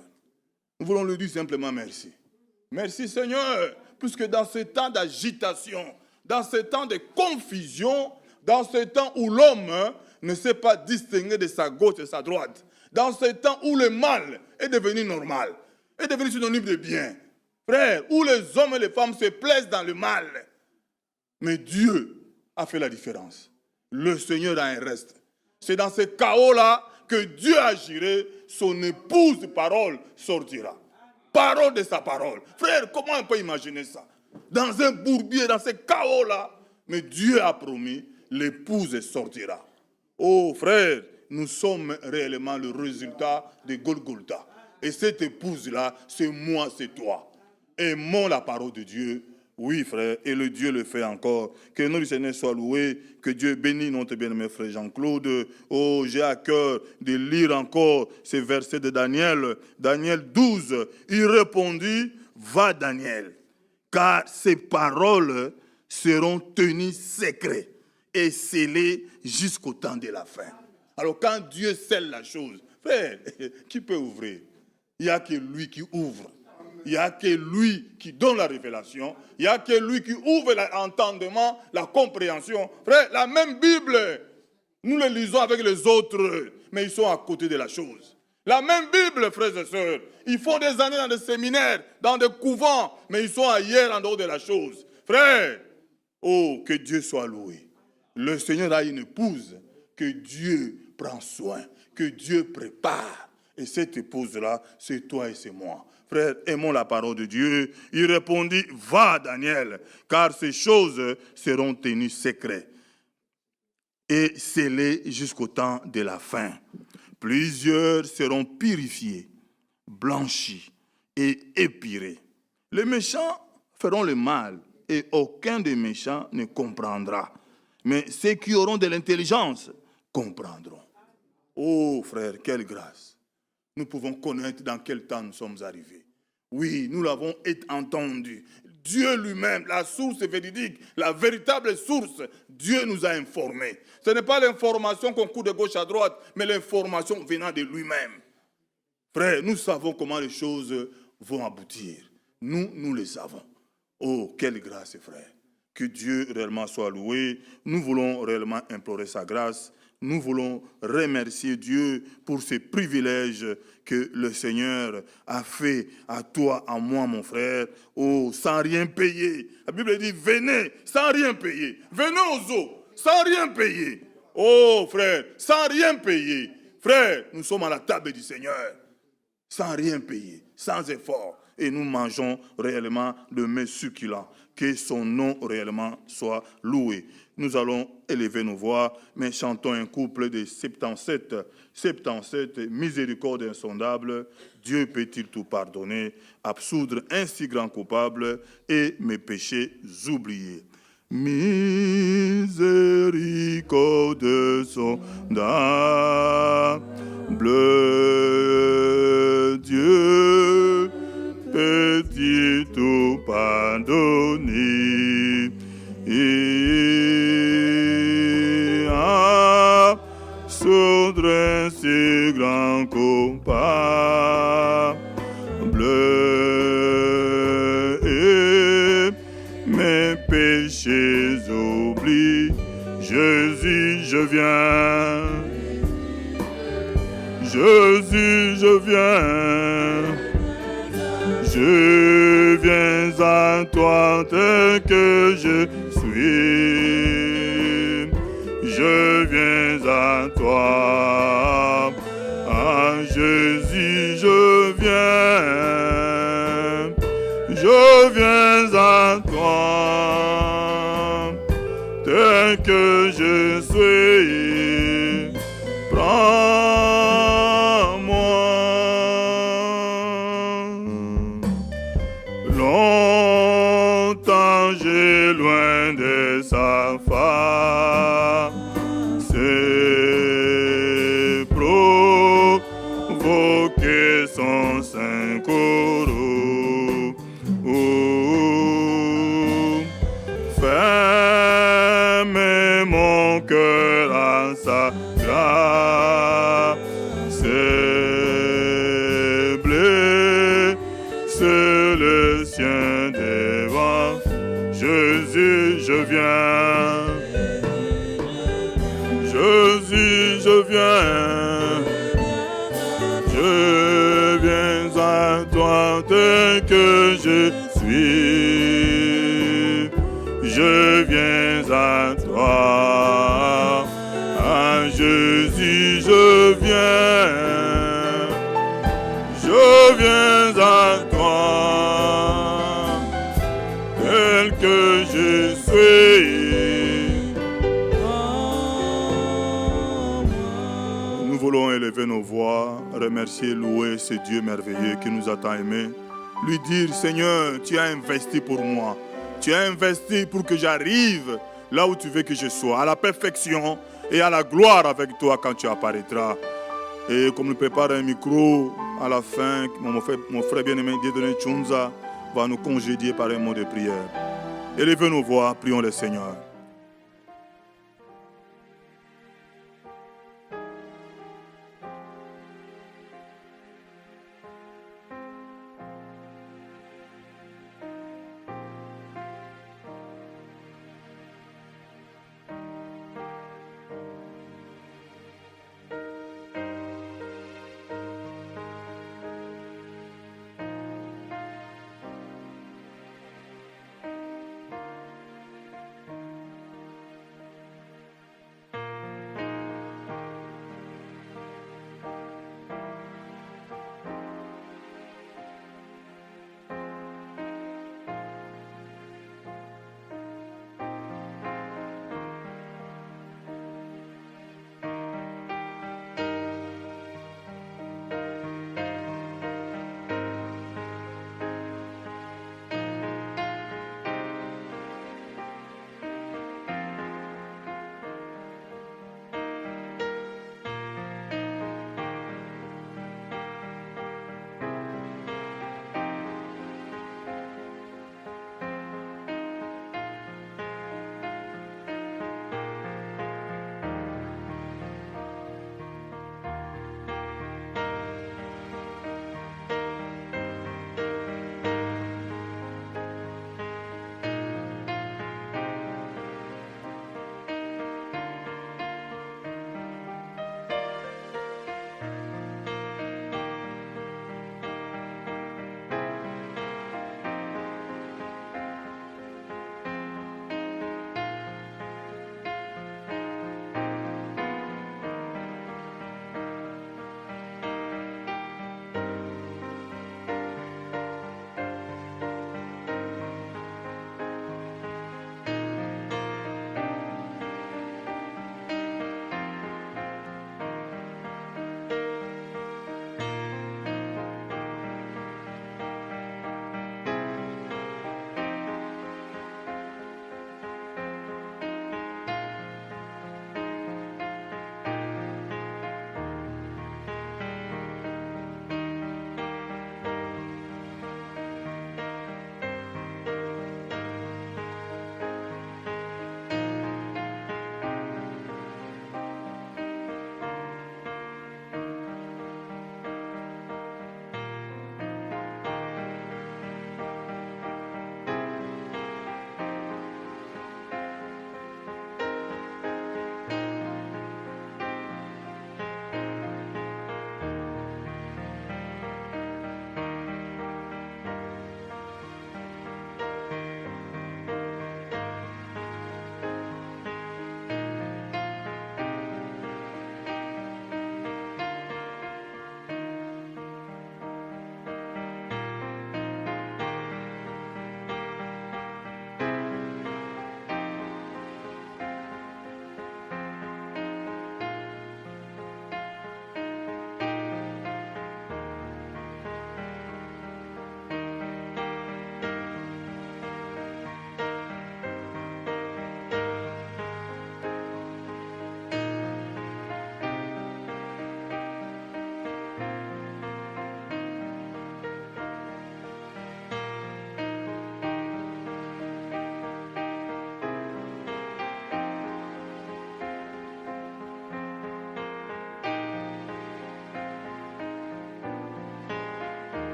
Nous voulons lui dire simplement merci. Merci Seigneur, puisque dans ce temps d'agitation, dans ce temps de confusion, dans ce temps où l'homme ne sait pas distinguer de sa gauche et de sa droite, dans ce temps où le mal est devenu normal, est devenu synonyme de bien, frère, où les hommes et les femmes se plaisent dans le mal, mais Dieu a fait la différence. Le Seigneur a un reste. C'est dans ce chaos-là que Dieu agirait, son épouse parole sortira. Parole de sa parole. Frère, comment on peut imaginer ça? Dans un bourbier, dans ce chaos-là, mais Dieu a promis, l'épouse sortira. Oh frère, nous sommes réellement le résultat de Golgotha. Et cette épouse-là, c'est moi, c'est toi. Aimons la parole de Dieu. Oui, frère, et le Dieu le fait encore. Que le nom du Seigneur soit loué, que Dieu bénisse notre bien-aimé frère Jean-Claude. Oh, j'ai à cœur de lire encore ces versets de Daniel. Daniel 12, il répondit, va Daniel, car ces paroles seront tenues secrètes et scellées jusqu'au temps de la fin. Alors quand Dieu scelle la chose, frère, qui peut ouvrir? Il n'y a que lui qui ouvre. Il n'y a que lui qui donne la révélation. Il n'y a que lui qui ouvre l'entendement, la compréhension. Frère, la même Bible, nous le lisons avec les autres, mais ils sont à côté de la chose. La même Bible, frères et sœurs, ils font des années dans des séminaires, dans des couvents, mais ils sont ailleurs en dehors de la chose. Frère, oh, que Dieu soit loué. Le Seigneur a une épouse que Dieu prend soin, que Dieu prépare. Et cette épouse-là, c'est toi et c'est moi. Frère, aimons la parole de Dieu. Il répondit, va Daniel, car ces choses seront tenues secrètes et scellées jusqu'au temps de la fin. Plusieurs seront purifiés, blanchis et épirés. Les méchants feront le mal et aucun des méchants ne comprendra. Mais ceux qui auront de l'intelligence comprendront. Oh frère, quelle grâce! Nous pouvons connaître dans quel temps nous sommes arrivés. Oui, nous l'avons entendu. Dieu lui-même, la source véridique, la véritable source, Dieu nous a informés. Ce n'est pas l'information qu'on court de gauche à droite, mais l'information venant de lui-même. Frère, nous savons comment les choses vont aboutir. Nous les savons. Oh, quelle grâce, frère. Que Dieu réellement soit loué. Nous voulons réellement implorer sa grâce. Nous voulons remercier Dieu pour ces privilèges que le Seigneur a fait à toi, à moi, mon frère, oh, sans rien payer. La Bible dit, venez sans rien payer. Venez aux eaux sans rien payer. Oh, frère, sans rien payer. Frère, nous sommes à la table du Seigneur, sans rien payer, sans effort. Et nous mangeons réellement le mets succulent. Que son nom réellement soit loué. Nous allons élever nos voix, mais chantons un couple de 77, miséricorde insondable. Dieu peut-il tout pardonner, absoudre un si grand coupable et mes péchés oubliés. Miséricorde sondable, Dieu Je viens à toi tel que je suis. Je viens à toi. À Jésus, je viens. Je viens à toi tel que je suis. Prends-moi. Longtemps j'ai loin de sa face, c'est provoquer son saint courroux. Ferme mon cœur à sa grâce, c'est blesse le sien devant. Jésus, je viens. Jésus, je viens. Je viens à toi tel que je suis. Je viens à toi. À Jésus, je viens. Je viens à toi tel que je suis. Nous voulons élever nos voix, remercier, louer ce Dieu merveilleux qui nous a tant aimés. Lui dire, Seigneur, tu as investi pour moi. Tu as investi pour que j'arrive là où tu veux que je sois, à la perfection et à la gloire avec toi quand tu apparaîtras. Et comme nous prépare un micro à la fin, mon frère bien-aimé Dieudonné Tchounza va nous congédier par un mot de prière. Élevez nos voix, prions le Seigneur.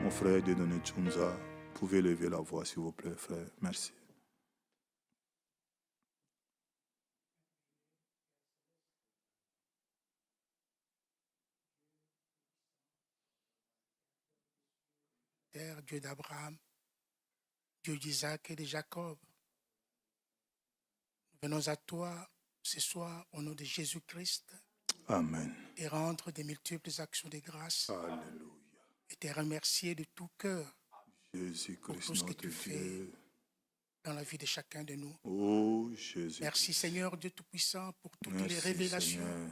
Mon frère Dieudonné Tchounza, vous pouvez lever la voix, s'il vous plaît, frère. Merci. Père, Dieu d'Abraham, Dieu d'Isaac et de Jacob, nous venons à toi ce soir au nom de Jésus-Christ Amen. et rendre des multiples actions de grâce Alléluia. et te remercier de tout cœur pour Jésus-Christ, tout ce que notre tu fais Dieu. dans la vie de chacun de nous. Oh Jésus. Merci Seigneur Dieu Tout-Puissant pour toutes les Merci, révélations Seigneur.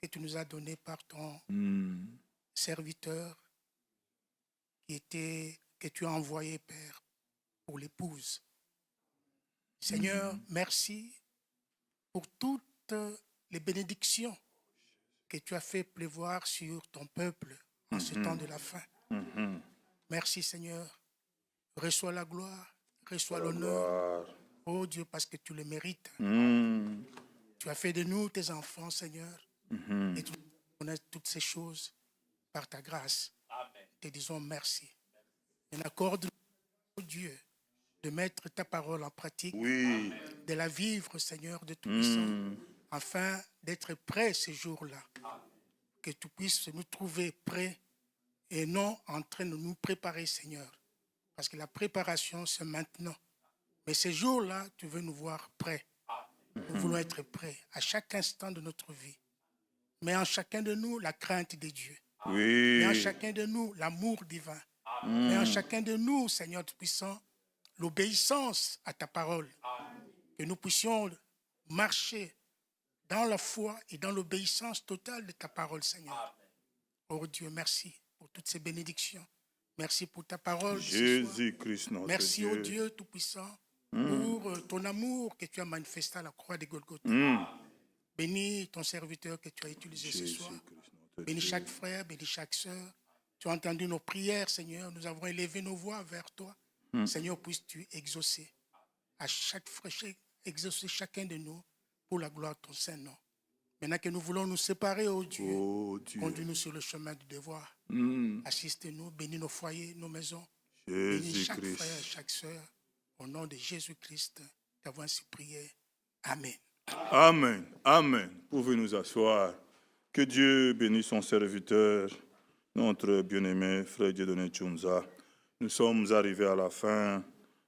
que tu nous as données par ton Mm. serviteur que tu as envoyé, Père, pour l'épouse. Seigneur, merci pour toutes les bénédictions que tu as fait pleuvoir sur ton peuple en ce temps de la fin. Merci Seigneur. Reçois la gloire, reçois l'honneur. Gloire. Oh Dieu, parce que tu le mérites. Mm. Tu as fait de nous tes enfants, Seigneur. Et tu connais toutes ces choses par ta grâce. Te disons merci. Et accorde-nous, oh Dieu, de mettre ta parole en pratique, Oui. de la vivre, Seigneur, de Tout-Puissant, afin d'être prêt ce jour-là. Que tu puisses nous trouver prêts et non en train de nous préparer, Seigneur. Parce que la préparation, c'est maintenant. Mais ce jour-là, tu veux nous voir prêts. Nous voulons être prêts à chaque instant de notre vie. Mais en chacun de nous, la crainte de Dieu. Oui. Mais en chacun de nous, l'amour divin. Mais en chacun de nous, Seigneur Tout-Puissant, l'obéissance à ta parole. Que nous puissions marcher dans la foi et dans l'obéissance totale de ta parole, Seigneur. Oh Dieu, merci pour toutes ces bénédictions. Merci pour ta parole. Jésus-Christ, notre Merci, Dieu. oh Dieu Tout-Puissant, pour ton amour que tu as manifesté à la croix de Golgotha. Bénis ton serviteur que tu as utilisé ce soir. Jésus-Christ, notre Bénis Dieu. chaque frère, bénis chaque sœur. Tu as entendu nos prières, Seigneur. Nous avons élevé nos voix vers toi. Seigneur, puisses-tu exaucer à chaque frère, exaucer chacun de nous pour la gloire de ton Saint-Nom. Maintenant que nous voulons nous séparer, oh Dieu, Oh Dieu. conduis-nous sur le chemin du devoir. Assiste-nous, bénis nos foyers, nos maisons. Bénis chaque frère et Jésus-Christ. chaque sœur. Au nom de Jésus-Christ, t'avons ainsi prié. Amen. Amen. Amen. Pouvez nous asseoir. Que Dieu bénisse son serviteur, notre bien-aimé frère Dieudonné Tchounza. Nous sommes arrivés à la fin.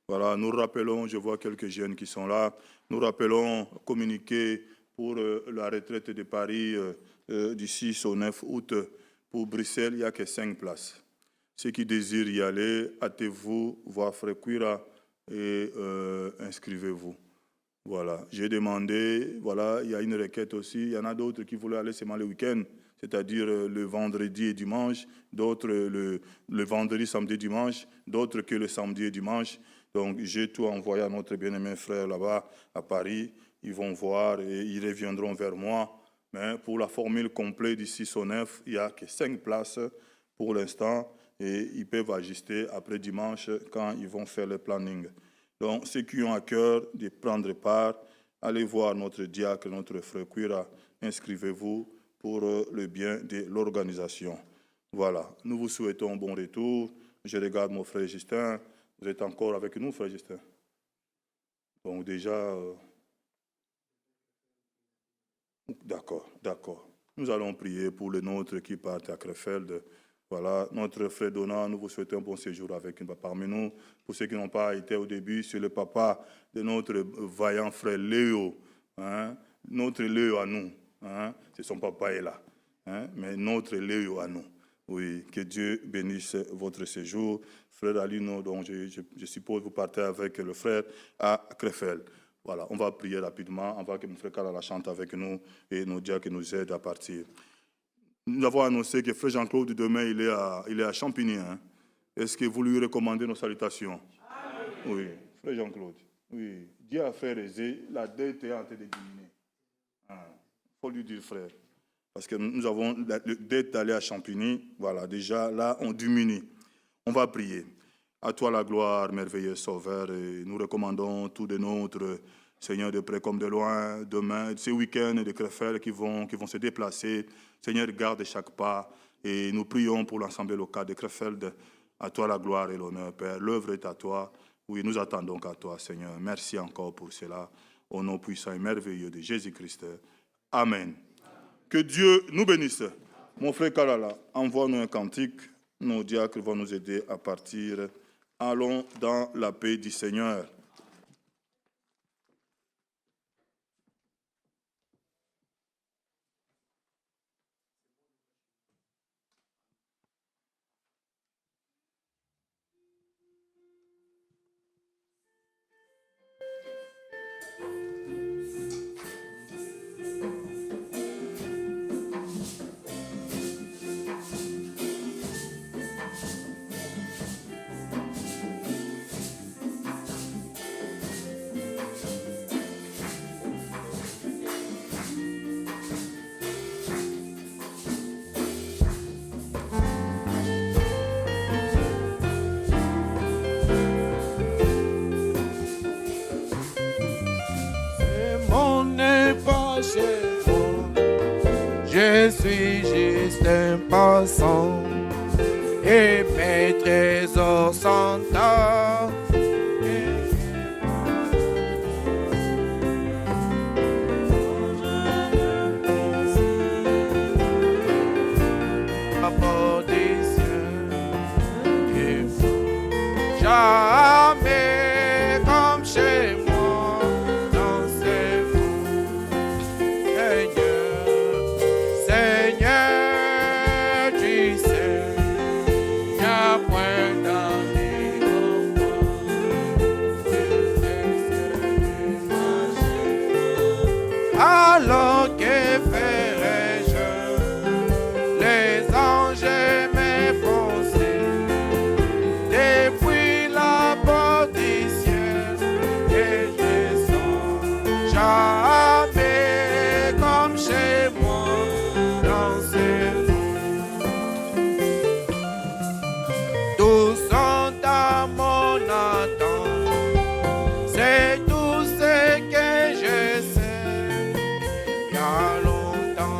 Voilà, nous rappelons, je vois quelques jeunes qui sont là, nous rappelons communiquer pour la retraite de Paris du 6 au 9 août. Pour Bruxelles, il n'y a que 5 places. Ceux qui désirent y aller, hâtez-vous, voir Frère Quira et inscrivez-vous. Voilà, j'ai demandé, voilà, il y a une requête aussi. Il y en a d'autres qui voulaient aller seulement le week-end, c'est-à-dire le vendredi et dimanche, d'autres le vendredi, samedi, dimanche, d'autres que le samedi et dimanche. Donc, j'ai tout envoyé à notre bien-aimé frère là-bas à Paris. Ils vont voir et ils reviendront vers moi. Mais pour la formule complète du 6 au 9, il n'y a que 5 places pour l'instant et ils peuvent ajuster après dimanche quand ils vont faire le planning. Donc, ceux qui ont à cœur de prendre part, allez voir notre diacre, notre frère Quira, inscrivez-vous pour le bien de l'organisation. Voilà, nous vous souhaitons un bon retour. Je regarde mon frère Justin. Vous êtes encore avec nous, frère Justin? Donc déjà... D'accord, d'accord. Nous allons prier pour les nôtres qui partent à Krefeld. Voilà, notre frère Donat, nous vous souhaitons un bon séjour avec nous, parmi nous. Pour ceux qui n'ont pas été au début, c'est le papa de notre vaillant frère Léo. Hein? Notre Léo à nous. Hein? C'est son papa est là. Hein? Mais notre Léo à nous. Oui, que Dieu bénisse votre séjour. Frère Alino, donc je suppose vous partez avec le frère à Krefeld. Voilà, on va prier rapidement avant que mon frère Kalala chante avec nous et nous dire qu'il nous aide à partir. Nous avons annoncé que frère Jean-Claude, demain, il est à Champigny. Hein? Est-ce que vous lui recommandez nos salutations? Oui, frère Jean-Claude. Oui, Dieu a fait raiser, la dette est en train de diminuer. Il faut lui dire, frère. Parce que nous avons la dette d'aller à Champigny. Voilà, déjà, là, on diminue. On va prier. À toi la gloire, merveilleux Sauveur. Et nous recommandons tout de notre Seigneur, de près comme de loin, demain, ces week-ends de Krefeld qui vont se déplacer. Seigneur, garde chaque pas. Et nous prions pour l'Assemblée locale de Krefeld. À toi la gloire et l'honneur, Père. L'œuvre est à toi. Oui, nous attendons qu'à toi, Seigneur. Merci encore pour cela. Au nom puissant et merveilleux de Jésus-Christ. Amen. Que Dieu nous bénisse. Mon frère Kalala, envoie-nous un cantique. Nos diacres vont nous aider à partir. Allons dans la paix du Seigneur. Je suis juste un passant et mes trésors sont là. Jamais comme chez moi dans ces Seigneur, tu sais, y a point d'amis comme moi. Alors que ferais-je? Les anges m'effraient depuis la porte du ciel et je sens jamais comme chez moi dans ces tous sont à mon attente, c'est tout ce que je sais. Il y a longtemps